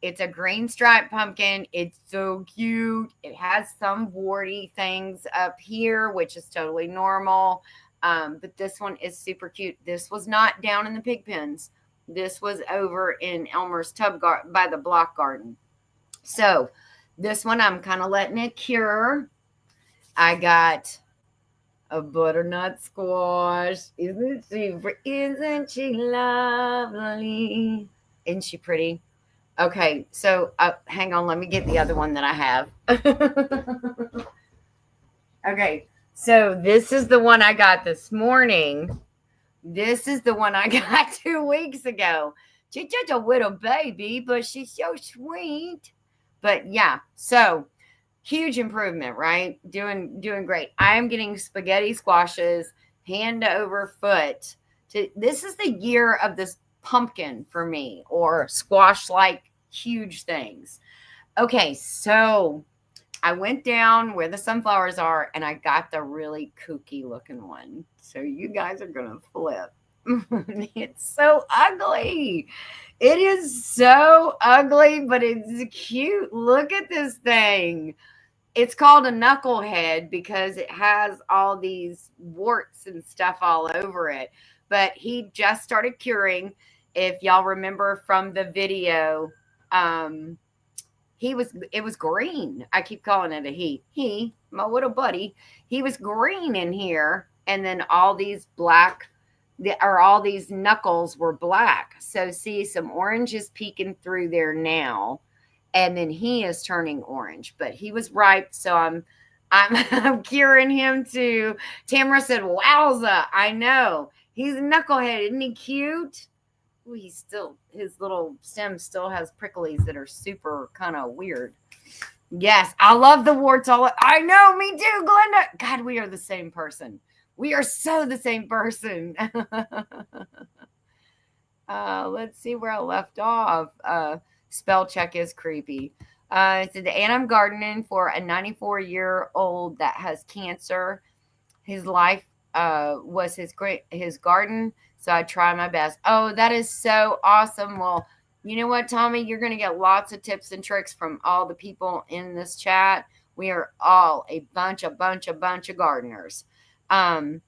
It's a green striped pumpkin. It's so cute. It has some warty things up here, which is totally normal. But this one is super cute. This was not down in the pig pens. This was over in Elmer's tub by the block garden. So this one I'm kind of letting it cure. I got a butternut squash. Isn't she lovely? Isn't she pretty? Okay, so hang on. Let me get the other one that I have. Okay, so this is the one I got this morning. This is the one I got 2 weeks ago. She's just a little baby, but she's so sweet. But yeah, so huge improvement, right? Doing great. I am getting spaghetti squashes hand over foot. This is the year of this pumpkin for me, or squash like huge things. Okay, so I went down where the sunflowers are and I got the really kooky looking one. So you guys are going to flip. It's so ugly. It is so ugly, but it's cute. Look at this thing. It's called a knucklehead because it has all these warts and stuff all over it. But he just started curing. If y'all remember from the video, um, it was green. I keep calling it a he, my little buddy, he was green in here, and then all these all these knuckles were black. So see, some orange is peeking through there now, and then he is turning orange, but he was ripe. So I'm curing him too. Tamara said, wowza, I know, he's a knucklehead, isn't he cute? Ooh, he's still, his little stem still has pricklies that are super kind of weird. Yes, I love the warts. I know, me too, Glenda. God, we are the same person. We are so the same person. Let's see where I left off. Spell check is creepy. It said, and I'm gardening for a 94-year-old that has cancer. His life was his garden, so I try my best. Oh, that is so awesome. Well, you know what, Tommy? You're going to get lots of tips and tricks from all the people in this chat. We are all a bunch of gardeners. Glenda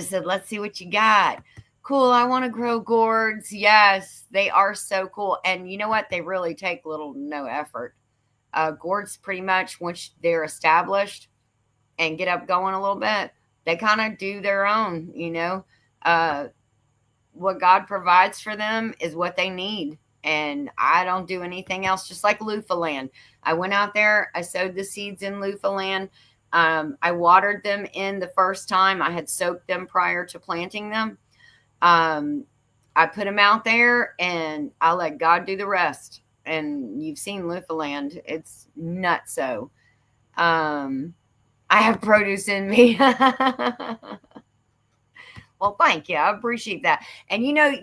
said, let's see what you got. Cool. I want to grow gourds. Yes, they are so cool. And you know what? They really take little to no effort. Gourds, pretty much, once they're established and get up going a little bit, they kind of do their own, you know. What God provides for them is what they need. And I don't do anything else, just like loofah land. I went out there, I sowed the seeds in loofah land. I watered them in the first time. I had soaked them prior to planting them. I put them out there and I let God do the rest. And you've seen loofah land. It's nuts. So I have produce in me. Well, thank you. I appreciate that. And you know,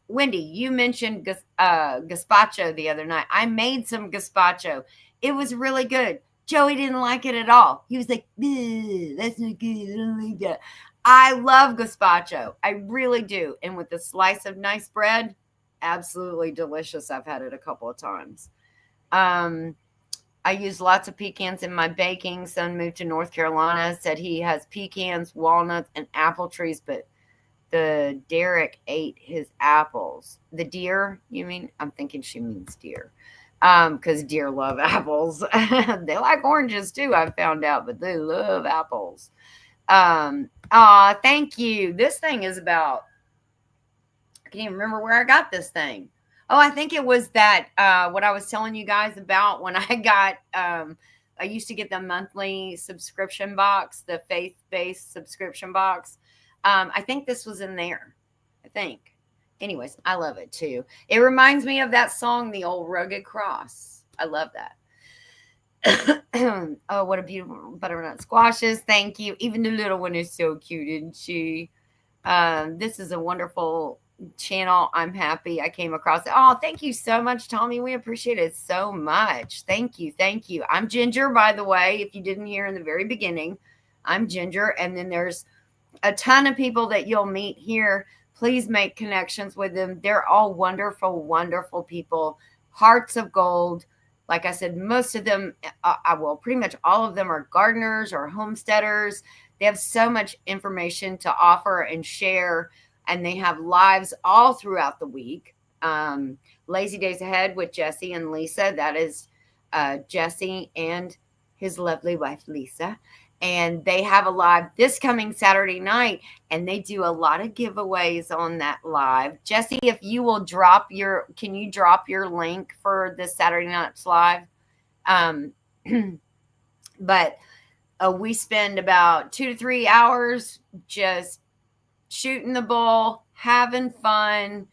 Wendy, you mentioned gazpacho the other night. I made some gazpacho. It was really good. Joey didn't like it at all. He was like, that's not good. I don't like that. I love gazpacho. I really do. And with a slice of nice bread, absolutely delicious. I've had it a couple of times. I use lots of pecans in my baking. Son moved to North Carolina, said he has pecans, walnuts, and apple trees, but the Derek ate his apples. The deer, you mean? I'm thinking she means deer. Because deer love apples. They like oranges too, I found out, but they love apples. Thank you. This thing is about, I can't even remember where I got this thing. Oh, I think it was that what I was telling you guys about when I got I used to get the monthly subscription box, the faith-based subscription box. I think this was in there. I think. Anyways, I love it too. It reminds me of that song, The Old Rugged Cross. I love that. Oh, what a beautiful butternut squashes. Thank you. Even the little one is so cute, isn't she? This is a wonderful channel. I'm happy I came across it. Oh, thank you so much, Tommy. We appreciate it so much. Thank you. Thank you. I'm Ginger, by the way, if you didn't hear in the very beginning. I'm Ginger. And then there's a ton of people that you'll meet here. Please make connections with them. They're all wonderful, wonderful people. Hearts of gold. Like I said, most of them, well, pretty much all of them are gardeners or homesteaders. They have so much information to offer and share, and they have lives all throughout the week. Lazy Days Ahead with Jesse and Lisa. That is Jesse and his lovely wife, Lisa. And they have a live this coming Saturday night, and they do a lot of giveaways on that live. Jesse, if you will can you drop your link for this Saturday night's live? But we spend about 2 to 3 hours just shooting the bull, having fun.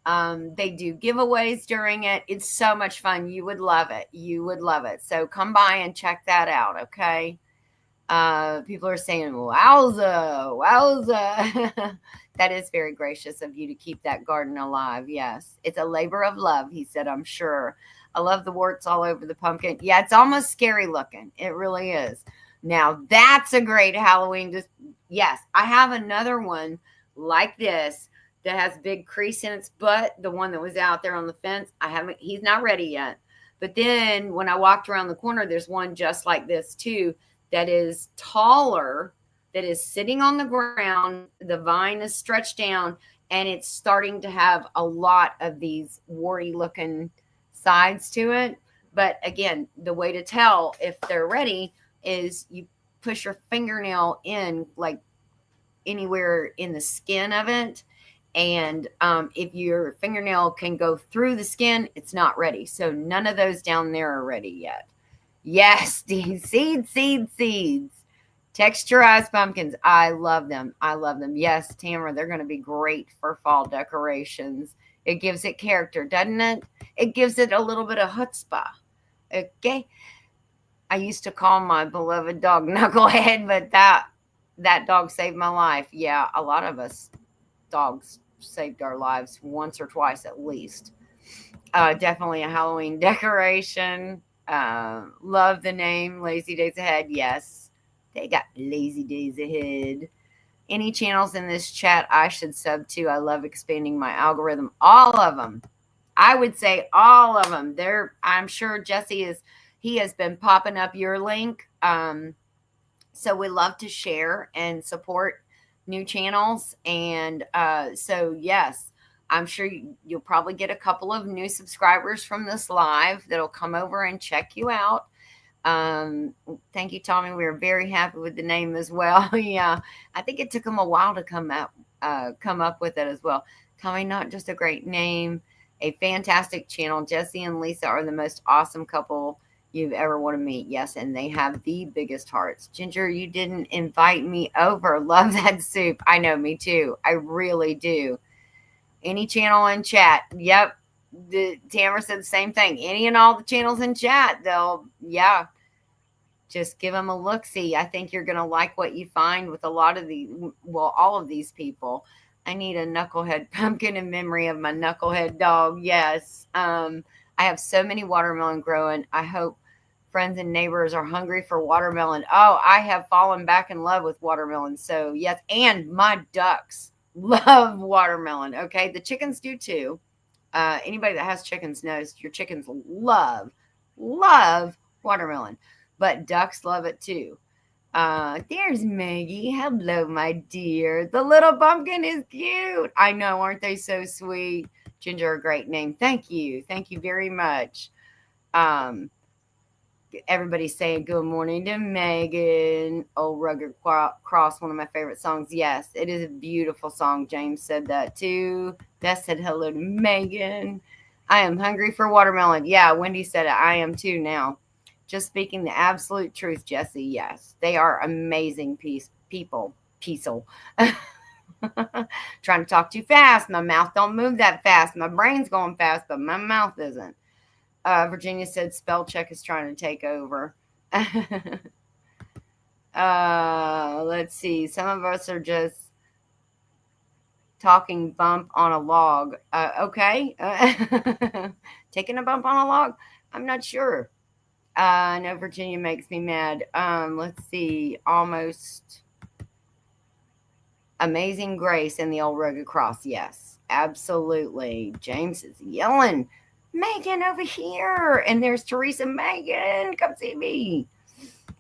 They do giveaways during it. It's so much fun. You would love it. You would love it. So come by and check that out, okay? People are saying, wowza, wowza. That is very gracious of you to keep that garden alive. Yes, it's a labor of love, he said, I'm sure. I love the warts all over the pumpkin. Yeah, it's almost scary looking. It really is. Now, that's a great Halloween. Just yes, I have another one like this that has big crease in its butt. The one that was out there on the fence. I haven't. He's not ready yet. But then when I walked around the corner, there's one just like this too that is taller, that is sitting on the ground. The vine is stretched down, and it's starting to have a lot of these warty looking sides to it. But again, the way to tell if they're ready is you push your fingernail in like anywhere in the skin of it. And if your fingernail can go through the skin, it's not ready. So none of those down there are ready yet. Yes, seeds. Texturized pumpkins. I love them. I love them. Yes, Tamara, they're going to be great for fall decorations. It gives it character, doesn't it? It gives it a little bit of chutzpah. Okay. I used to call my beloved dog Knucklehead, but that dog saved my life. Yeah, a lot of us dogs saved our lives once or twice at least. Definitely a Halloween decoration. Love the name Lazy Days Ahead. Yes, they got Lazy Days Ahead. Any channels in this chat I should sub to? I love expanding my algorithm. All of them. I would say all of them. I'm sure Jesse is. He has been popping up your link. So we love to share and support new channels. And so, yes, I'm sure you'll probably get a couple of new subscribers from this live that'll come over and check you out. Thank you, Tommy. We are very happy with the name as well. Yeah, I think it took them a while to come up with it as well. Tommy, not just a great name, a fantastic channel. Jesse and Lisa are the most awesome couple you've ever want to meet. Yes, and they have the biggest hearts. Ginger, you didn't invite me over. Love that soup. I know, me too. I really do. Any channel in chat. Yep. Tamara said the same thing. Any and all the channels in chat, just give them a look. See, I think you're going to like what you find with a lot of all of these people. I need a knucklehead pumpkin in memory of my knucklehead dog. Yes. I have so many watermelon growing. I hope friends and neighbors are hungry for watermelon. Oh, I have fallen back in love with watermelon. So yes. And my ducks love watermelon. Okay. The chickens do too. Anybody that has chickens knows your chickens love watermelon, but ducks love it too. There's Maggie. Hello, my dear. The little pumpkin is cute. I know, aren't they so sweet? Ginger, a great name. Thank you. Thank you very much. Everybody's saying good morning to Megan. Old Rugged Cross, one of my favorite songs. Yes, it is a beautiful song. James said that too. Beth said hello to Megan. I am hungry for watermelon. Yeah, Wendy said it. I am too now. Just speaking the absolute truth, Jesse. Yes, they are amazing people. Peaceful. Trying to talk too fast. My mouth don't move that fast. My brain's going fast, but my mouth isn't. Virginia said spell check is trying to take over. Let's see. Some of us are just talking bump on a log. Okay. Taking a bump on a log? I'm not sure. I know Virginia makes me mad. Let's see. Almost Amazing Grace and the Old Rugged Cross. Yes, absolutely. James is yelling. Megan over here. And there's Teresa. Megan, come see me.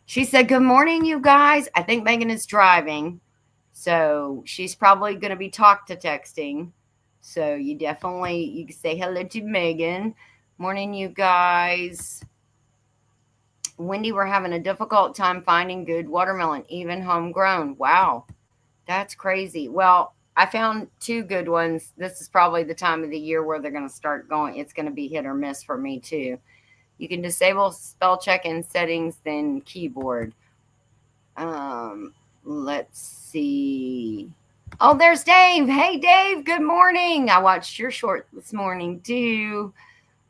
She said, good morning, you guys. I think Megan is driving. So she's probably going to be texting. So you can say hello to Megan. Morning, you guys. Wendy, we're having a difficult time finding good watermelon, even homegrown. Wow, that's crazy. Well, I found 2 good ones. This is probably the time of the year where they're going to start going. It's going to be hit or miss for me too. You can disable spell check in settings, then keyboard. Let's see. Oh, there's Dave. Hey, Dave. Good morning. I watched your short this morning too.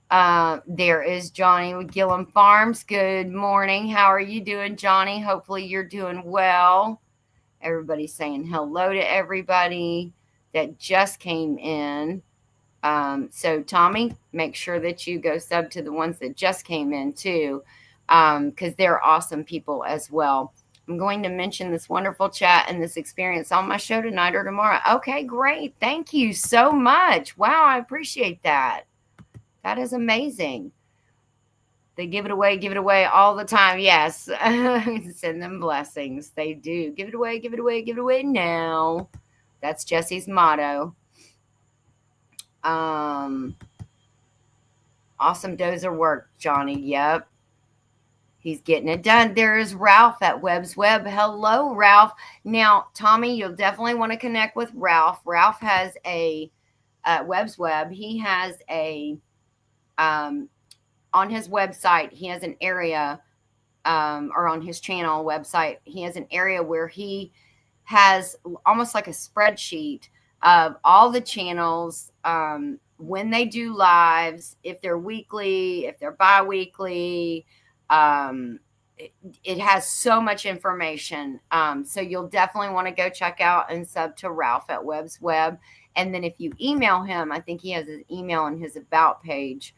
There is Johnny with Gillum Farms. Good morning. How are you doing, Johnny? Hopefully, you're doing well. Everybody's saying hello to everybody that just came in. So, Tommy, make sure that you go sub to the ones that just came in too, because they're awesome people as well. I'm going to mention this wonderful chat and this experience on my show tonight or tomorrow. Okay, great. Thank you so much. Wow, I appreciate that. That is amazing. They give it away all the time. Yes. Send them blessings. They do. Give it away, give it away, give it away now. That's Jesse's motto. Um, awesome dozer work, Johnny. Yep. He's getting it done. There is Ralph at Webb's Web. Hello, Ralph. Now, Tommy, you'll definitely want to connect with Ralph. Ralph has a Webb's Web. He has a on his website. He has an area, or on his channel website. He has an area where he has almost like a spreadsheet of all the channels, when they do lives, if they're weekly, if they're bi-weekly. It has so much information. So you'll definitely want to go check out and sub to Ralph at Webb's Web. And then if you email him, I think he has his email on his about page.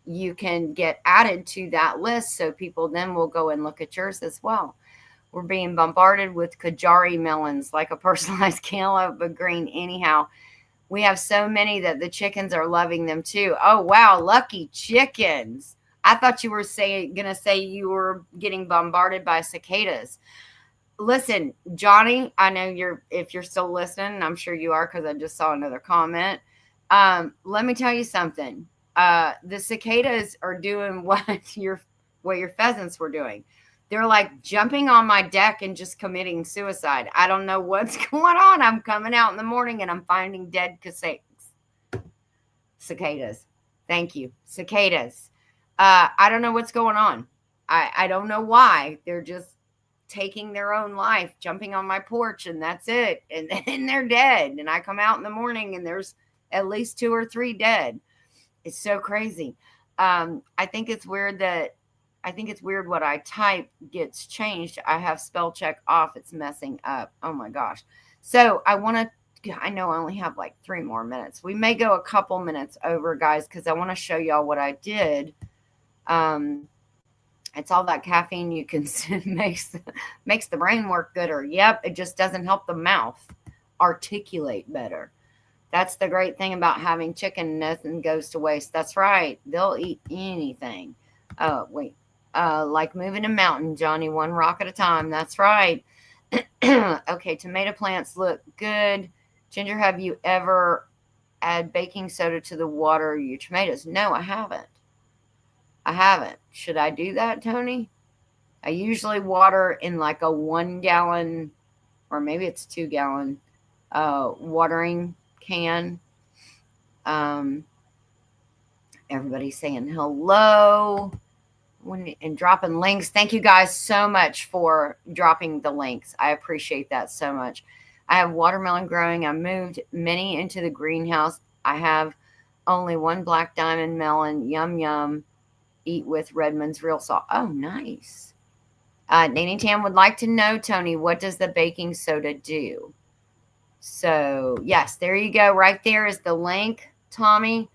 You can get added to that list so people then will go and look at yours as well. We're being bombarded with Kajari melons, like a personalized cantaloupe of green. Anyhow, we have so many that the chickens are loving them too. Oh, wow. Lucky chickens. I thought you were gonna say you were getting bombarded by cicadas. Listen, Johnny, I know if you're still listening, I'm sure you are because I just saw another comment. Let me tell you something. The cicadas are doing what your pheasants were doing. They're like jumping on my deck and just committing suicide. I don't know what's going on. I'm coming out in the morning and I'm finding dead cicadas. Thank you, cicadas. I don't know what's going on. I don't know why. They're just taking their own life, jumping on my porch, and that's it. And then they're dead. And I come out in the morning and there's at least 2 or 3 dead. It's so crazy. I think it's weird what I type gets changed. I have spell check off. It's messing up. Oh my gosh. So I know I only have like 3 more minutes. We may go a couple minutes over, guys, because I want to show y'all what I did. It's all that caffeine you consume makes the brain work gooder. Yep, it just doesn't help the mouth articulate better. That's the great thing about having chicken. Nothing goes to waste. That's right. They'll eat anything. Oh, wait. Like moving a mountain, Johnny, one rock at a time. That's right. Okay, tomato plants look good. Ginger, have you ever add baking soda to the water your tomatoes? No, I haven't. Should I do that, Tony? I usually water in like a 1 gallon, or maybe it's 2 gallon, watering can. Everybody's saying hello and dropping links. Thank you guys so much for dropping the links. I appreciate that so much. I have watermelon growing. I moved many into the greenhouse. I have only 1 black diamond melon. Yum, yum. Eat with Redmond's real salt. Oh, nice. Nanny Tam would like to know, Tony, what does the baking soda do? So, yes, there you go. Right there is the link, Tommy.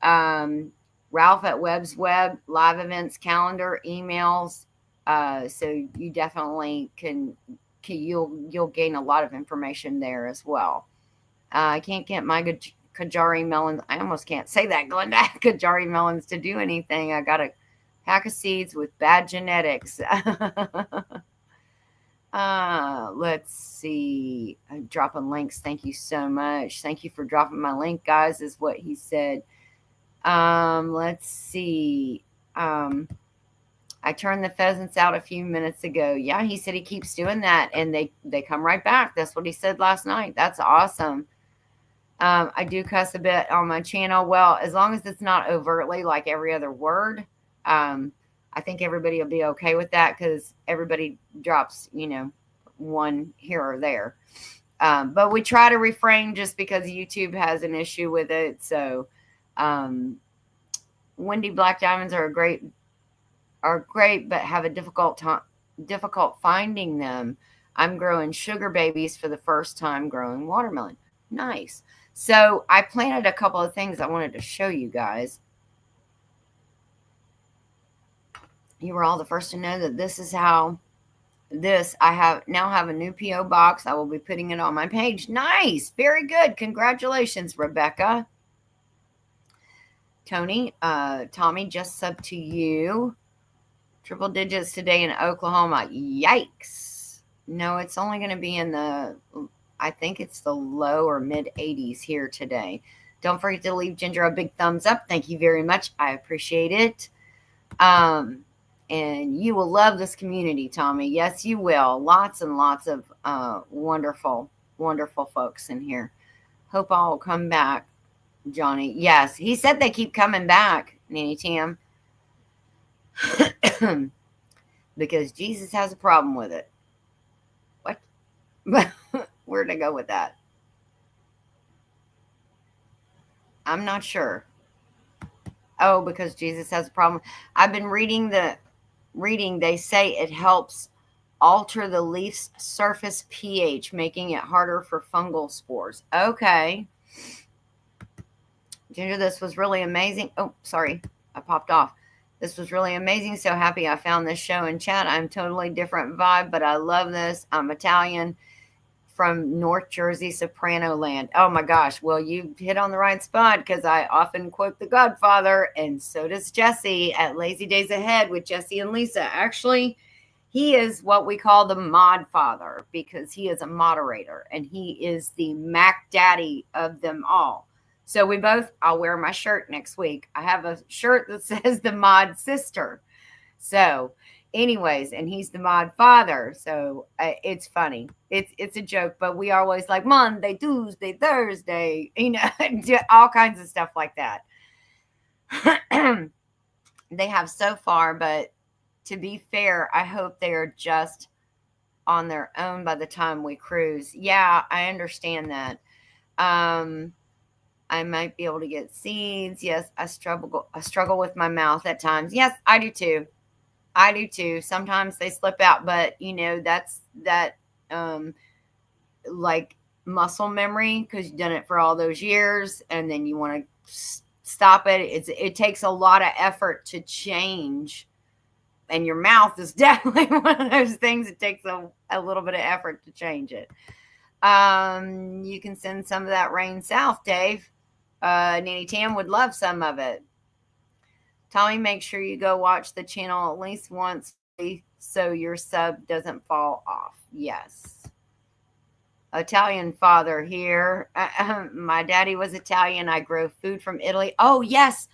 Ralph at Webb's Web, live events calendar, emails. So you definitely you'll gain a lot of information there as well. I can't get my Kajari melons. I almost can't say that, Glenda. Kajari melons to do anything. I got a pack of seeds with bad genetics. Let's see. I'm dropping links. Thank you so much. Thank you for dropping my link, guys, is what he said. Let's see. I turned the pheasants out a few minutes ago. Yeah, he said he keeps doing that and they come right back. That's what he said last night. That's awesome. I do cuss a bit on my channel. Well, as long as it's not overtly like every other word, I think everybody will be okay with that because everybody drops, one here or there. But we try to refrain just because YouTube has an issue with it. So, Wendy, black diamonds are great, but have a difficult finding them. I'm growing sugar babies for the first time growing watermelon. Nice. So I planted a couple of things I wanted to show you guys. You were all the first to know that this is how I now have a new PO box. I will be putting it on my page. Nice. Very good. Congratulations, Rebecca. Tony, Tommy, just sub to you. Triple digits today in Oklahoma. Yikes. No, it's only going to be in I think it's the low or mid 80s here today. Don't forget to leave Ginger a big thumbs up. Thank you very much. I appreciate it. And you will love this community, Tommy. Yes, you will. Lots and lots of wonderful, wonderful folks in here. Hope all will come back, Johnny. Yes, he said they keep coming back, Nanny Tam. Because Jesus has a problem with it. What? Where'd I go with that? I'm not sure. Oh, because Jesus has a problem. I've been reading, they say it helps alter the leaf's surface pH, making it harder for fungal spores. Okay. Ginger, this was really amazing. Oh, sorry. I popped off. This was really amazing. So happy I found this show in chat. I'm totally different vibe, but I love this. I'm Italian from North Jersey, Soprano land. Oh my gosh. Well, you hit on the right spot because I often quote The Godfather, and so does Jesse at Lazy Days Ahead with Jesse and Lisa. Actually, he is what we call the mod father because he is a moderator and he is the Mac Daddy of them all. So I'll wear my shirt next week. I have a shirt that says the mod sister. So anyways, and he's the mod father. So it's funny. It's a joke, but we are always like Monday, Tuesday, Thursday, all kinds of stuff like that. They have so far, but to be fair, I hope they are just on their own by the time we cruise. Yeah, I understand that. I might be able to get seeds. Yes, I struggle with my mouth at times. Yes, I do too. Sometimes they slip out, but that's like muscle memory because you've done it for all those years and then you want to stop it. It takes a lot of effort to change, and your mouth is definitely one of those things. It takes a little bit of effort to change it. You can send some of that rain south, Dave. Nanny Tam would love some of it. Tommy, make sure you go watch the channel at least once so your sub doesn't fall off. Yes. Italian father here. My daddy was Italian. I grow food from Italy. Oh, yes.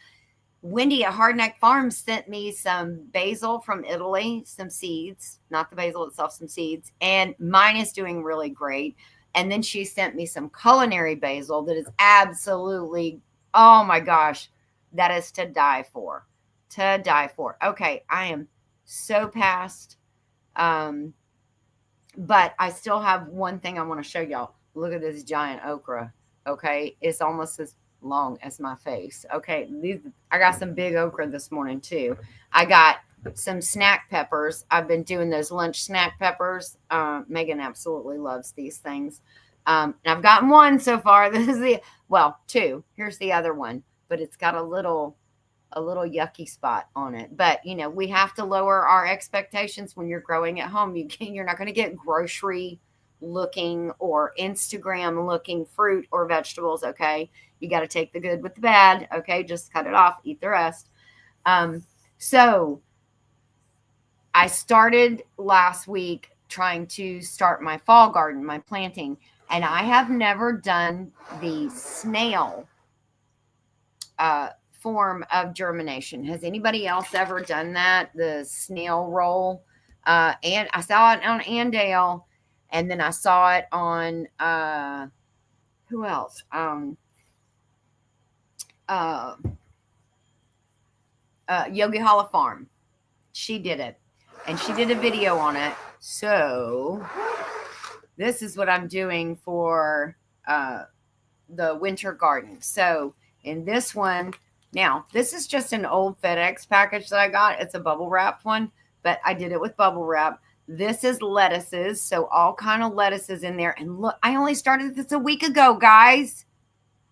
Wendy at Hardneck Farms sent me some basil from Italy, some seeds, not the basil itself, some seeds. And mine is doing really great. And then she sent me some culinary basil that is absolutely, oh my gosh, that is to die for. To die for. Okay, I am so past. But I still have one thing I want to show y'all. Look at this giant okra. Okay, it's almost as long as my face. Okay, I got some big okra this morning too. I got some snack peppers. I've been doing those lunch snack peppers. Megan absolutely loves these things. And I've gotten one so far. This is two. Here's the other one, but it's got a little yucky spot on it. But we have to lower our expectations when you're growing at home. You're not going to get grocery looking or Instagram looking fruit or vegetables. Okay. You got to take the good with the bad. Okay. Just cut it off, eat the rest. So I started last week trying to start my fall garden, my planting, and I have never done the snail form of germination. Has anybody else ever done that? The snail roll? And I saw it on Andale, and then I saw it on who else? Yogi Hollow Farm. She did it, and she did a video on it. So this is what I'm doing for the winter garden. So in this one, now this is just an old FedEx package that I got. It's a bubble wrap one, but I did it with bubble wrap. This is lettuces, so all kind of lettuces in there. And look, I only started this a week ago, guys.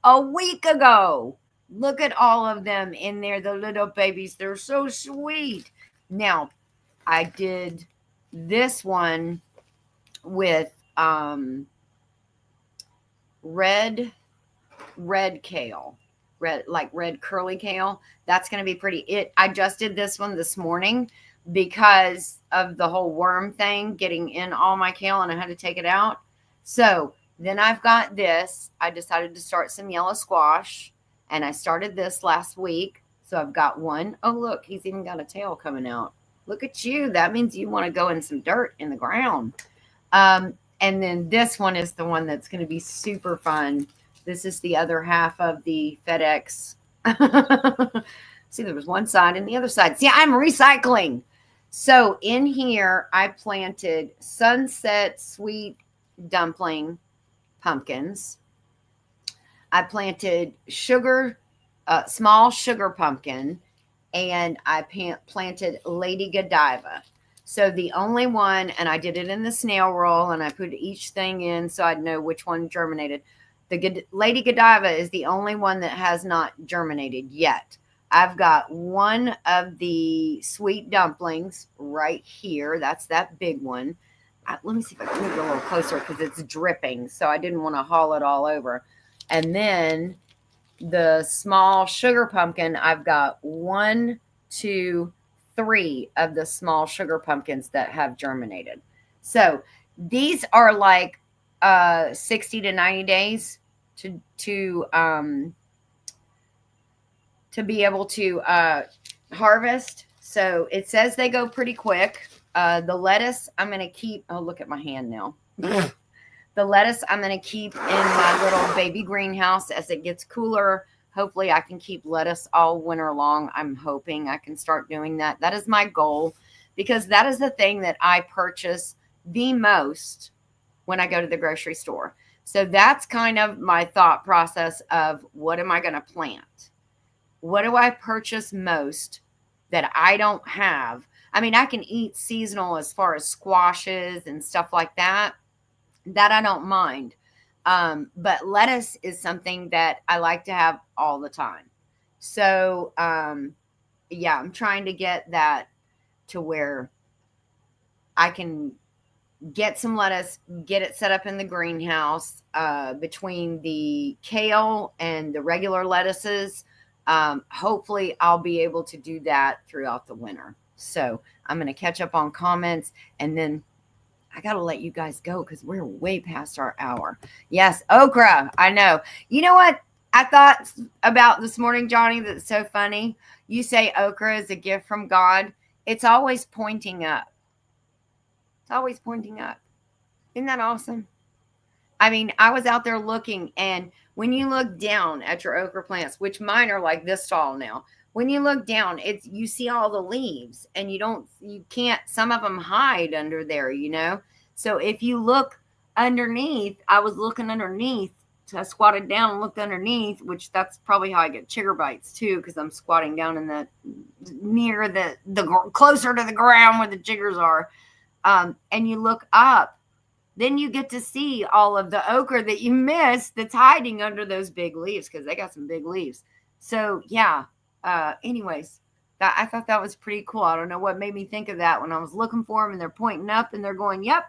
A week ago. Look at all of them in there, the little babies. They're so sweet. Now, I did this one with red kale, red curly kale. That's going to be pretty. I just did this one this morning because of the whole worm thing getting in all my kale, and I had to take it out. So then I've got this. I decided to start some yellow squash, and I started this last week. So I've got one. Oh, look, he's even got a tail coming out. Look at you. That means you want to go in some dirt in the ground. And then this one is the one that's going to be super fun. This is the other half of the FedEx. See, there was one side and the other side. See, I'm recycling. So in here, I planted sunset sweet dumpling pumpkins. I planted small sugar pumpkin, and I planted Lady Godiva. So the only one, and I did it in the snail roll, and I put each thing in so I'd know which one germinated. The Lady Godiva is the only one that has not germinated yet. I've got one of the sweet dumplings right here. That's that big one. Let me see if I can move it a little closer because it's dripping, so I didn't want to haul it all over. And then the small sugar pumpkin, I've got 1, 2, 3 of the small sugar pumpkins that have germinated. So these are like 60 to 90 days to be able to harvest. So it says they go pretty quick. The lettuce I'm going to keep. Oh, look at my hand now. The lettuce I'm going to keep in my little baby greenhouse as it gets cooler. Hopefully I can keep lettuce all winter long. I'm hoping I can start doing that. That is my goal, because that is the thing that I purchase the most when I go to the grocery store. So that's kind of my thought process of what am I going to plant? What do I purchase most that I don't have? I mean, I can eat seasonal as far as squashes and stuff like that. That I don't mind. But lettuce is something that I like to have all the time. So, yeah, I'm trying to get that to where I can get some lettuce, get it set up in the greenhouse, between the kale and the regular lettuces. Hopefully I'll be able to do that throughout the winter. So I'm going to catch up on comments, and then I got to let you guys go because we're way past our hour. Yes, okra. I know. You know what I thought about this morning, Johnny, that's so funny? You say okra is a gift from God. It's always pointing up. It's always pointing up. Isn't that awesome? I mean, I was out there looking, and when you look down at your okra plants, which mine are like this tall now, when you look down, you see all the leaves, and you can't, some of them hide under there, you know? So if you look underneath, I was looking underneath, so I squatted down and looked underneath, which that's probably how I get chigger bites too, because I'm squatting down in near the closer to the ground where the chiggers are. And you look up, then you get to see all of the okra that you missed that's hiding under those big leaves, because they got some big leaves. So yeah. Anyways, I thought that was pretty cool. I don't know what made me think of that when I was looking for them, and they're pointing up and they're going, yep,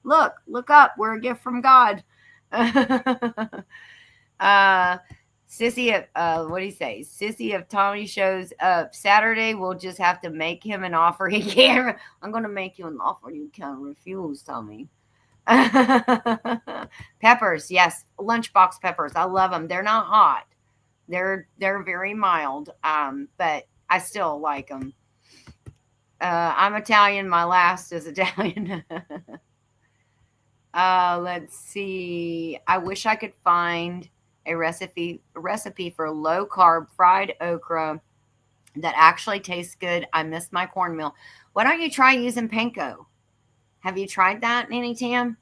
look up. We're a gift from God. Sissy, what do you say? Sissy, if Tommy shows up Saturday, we'll just have to make him an offer he can't. I'm going to make you an offer you can't refuse, Tommy. Peppers, yes, lunchbox peppers. I love them. They're not hot. They're very mild, but I still like them. I'm Italian. My last is Italian. Let's see. I wish I could find a recipe for low carb fried okra that actually tastes good. I miss my cornmeal. Why don't you try using panko? Have you tried that, Nanny Tam?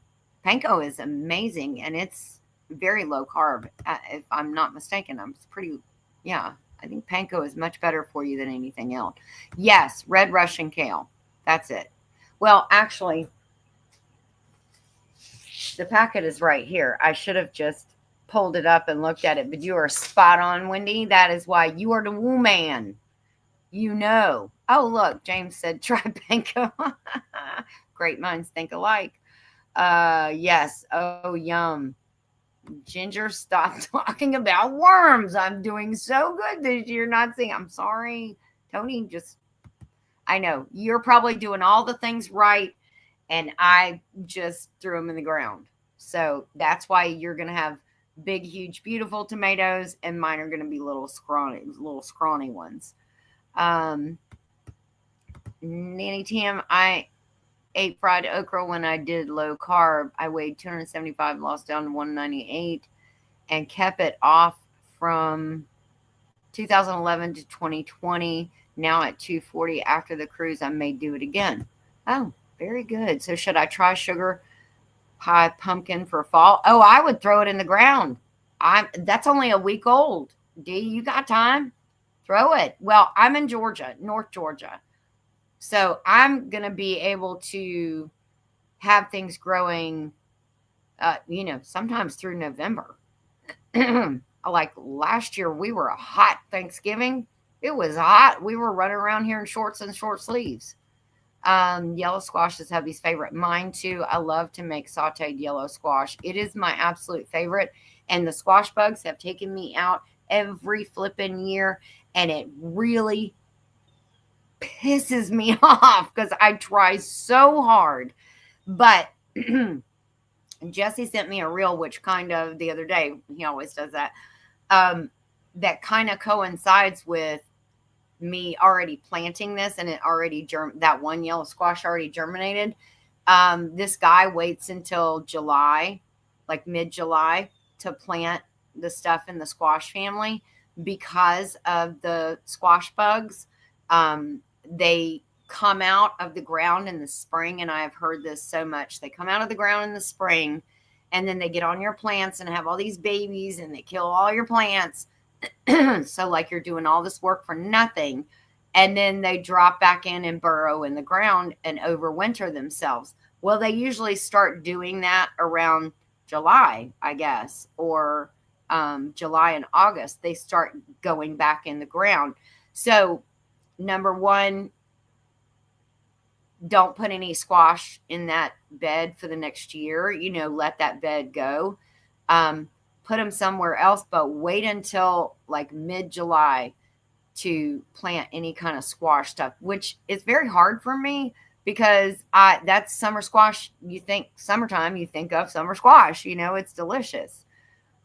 Panko is amazing, and it's very low carb. If I'm not mistaken, I'm pretty, yeah. I think panko is much better for you than anything else. Yes, red Russian kale. That's it. Well, actually, the packet is right here. I should have just pulled it up and looked at it, but you are spot on, Wendy. That is why you are the woman. You know. Oh, look, James said try panko. Great minds think alike. Yes. Oh, yum. Ginger, stop talking about worms. I'm doing so good this year. Not saying I'm sorry. Tony, just, I know you're probably doing all the things right, and I just threw them in the ground. So that's why you're going to have big, huge, beautiful tomatoes, and mine are going to be little scrawny ones. Nanny Tam, I ate fried okra when I did low carb. I weighed 275, lost down to 198, and kept it off from 2011 to 2020. Now at 240 after the cruise, I may do it again. Oh, very good. So should I try sugar pie pumpkin for fall? Oh, I would throw it in the ground. That's only a week old. D, you got time? Throw it. Well, I'm in Georgia, North Georgia. So I'm going to be able to have things growing, sometimes through November. Like last year, we were a hot Thanksgiving. It was hot. We were running around here in shorts and short sleeves. Yellow squash is hubby's favorite. Mine too. I love to make sauteed yellow squash. It is my absolute favorite. And the squash bugs have taken me out every flipping year. And it really pisses me off because I try so hard. But Jesse sent me a reel, which kind of the other day, he always does that, that kind of coincides with me already planting this, and it already that one yellow squash already germinated. This guy waits until July, like mid-July, to plant the stuff in the squash family because of the squash bugs. They come out of the ground in the spring, and I've heard this so much. They come out of the ground in the spring, and then they get on your plants and have all these babies, and they kill all your plants. So like you're doing all this work for nothing, and then they drop back in and burrow in the ground and overwinter themselves. Well, they usually start doing that around July, I guess, or July and August. They start going back in the ground. So number one, don't put any squash in that bed for the next year. Let that bed go. Put them somewhere else, but wait until like mid-July to plant any kind of squash stuff, which is very hard for me because that's summer squash. You think summertime, you think of summer squash. It's delicious.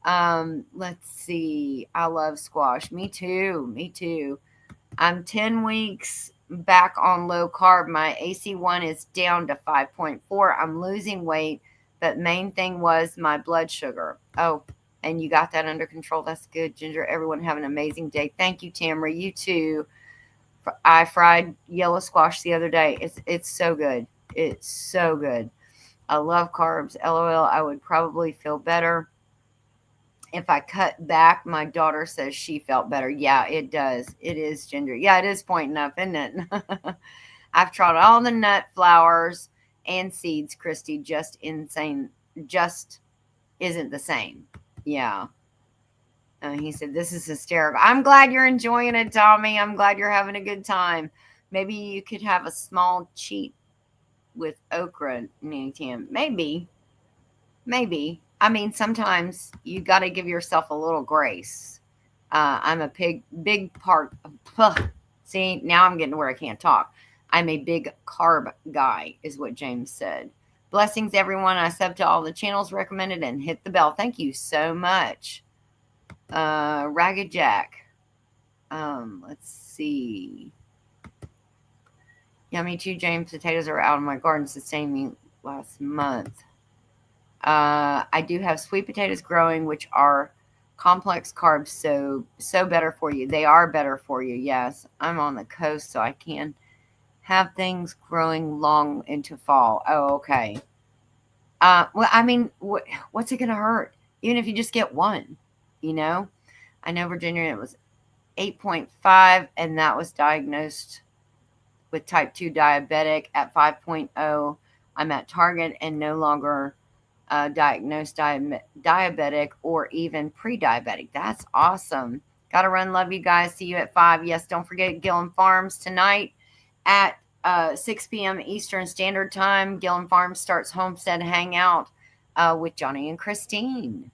Let's see. I love squash. Me too. I'm 10 weeks back on low carb. My AC1 is down to 5.4. I'm losing weight, but main thing was my blood sugar. Oh, and you got that under control. That's good, Ginger. Everyone have an amazing day. Thank you, Tamara. You too. I fried yellow squash the other day. It's so good. It's so good. I love carbs. LOL. I would probably feel better if I cut back. My daughter says she felt better. Yeah, it does. It is, Ginger. Yeah, it is pointing up, isn't it? I've tried all the nut flours and seeds, Christy. Just insane. Just isn't the same. Yeah. He said, this is hysterical. I'm glad you're enjoying it, Tommy. I'm glad you're having a good time. Maybe you could have a small cheat with okra, Nanny Tam. Maybe. I mean, sometimes you got to give yourself a little grace. I'm a big part. See, now I'm getting to where I can't talk. I'm a big carb guy, is what James said. Blessings, everyone. I sub to all the channels recommended and hit the bell. Thank you so much. Ragged Jack. Let's see. Yummy too, James. Potatoes are out of my garden. Sustained me last month. I do have sweet potatoes growing, which are complex carbs, so better for you. They are better for you, yes. I'm on the coast, so I can have things growing long into fall. Oh, okay. Well, I mean, what's it going to hurt? Even if you just get one, you know? I know Virginia, it was 8.5, and that was diagnosed with type 2 diabetic at 5.0. I'm at target and no longer diagnosed diabetic or even pre-diabetic. That's awesome. Gotta run. Love you guys. See you at 5. Yes, don't forget Gillum Farms tonight at 6 p.m. Eastern Standard Time. Gillum Farms starts Homestead Hangout with Johnny and Christine.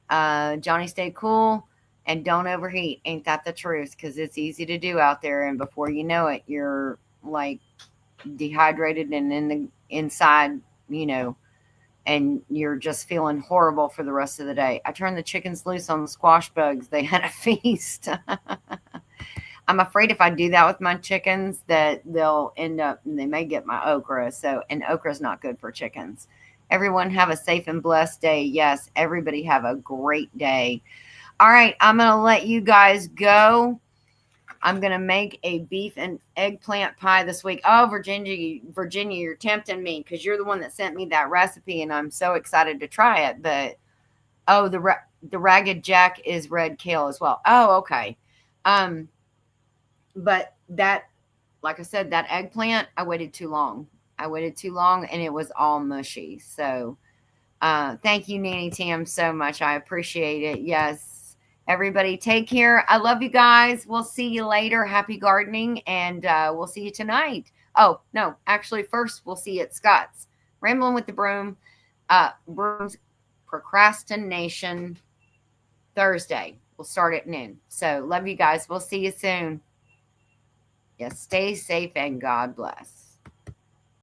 Johnny, stay cool and don't overheat. Ain't that the truth? Because it's easy to do out there, and before you know it, you're like dehydrated and in the inside, you know, and you're just feeling horrible for the rest of the day. I turned the chickens loose on the squash bugs. They had a feast. I'm afraid if I do that with my chickens that they'll end up and they may get my okra. So, and okra is not good for chickens. Everyone have a safe and blessed day. Yes, everybody have a great day. All right, I'm going to let you guys go. I'm going to make a beef and eggplant pie this week. Oh, Virginia, you're tempting me because you're the one that sent me that recipe, and I'm so excited to try it. But, oh, the Ragged Jack is red kale as well. Oh, okay. But that, like I said, that eggplant, I waited too long. And it was all mushy. So, thank you, Nanny Tam, so much. I appreciate it. Yes. Everybody, take care. I love you guys. We'll see you later. Happy gardening, and we'll see you tonight. Oh, no, actually, first we'll see you at Scott's. Rambling with the Broom, Broom's Procrastination Thursday. We'll start at noon. So, love you guys. We'll see you soon. Yes, stay safe and God bless.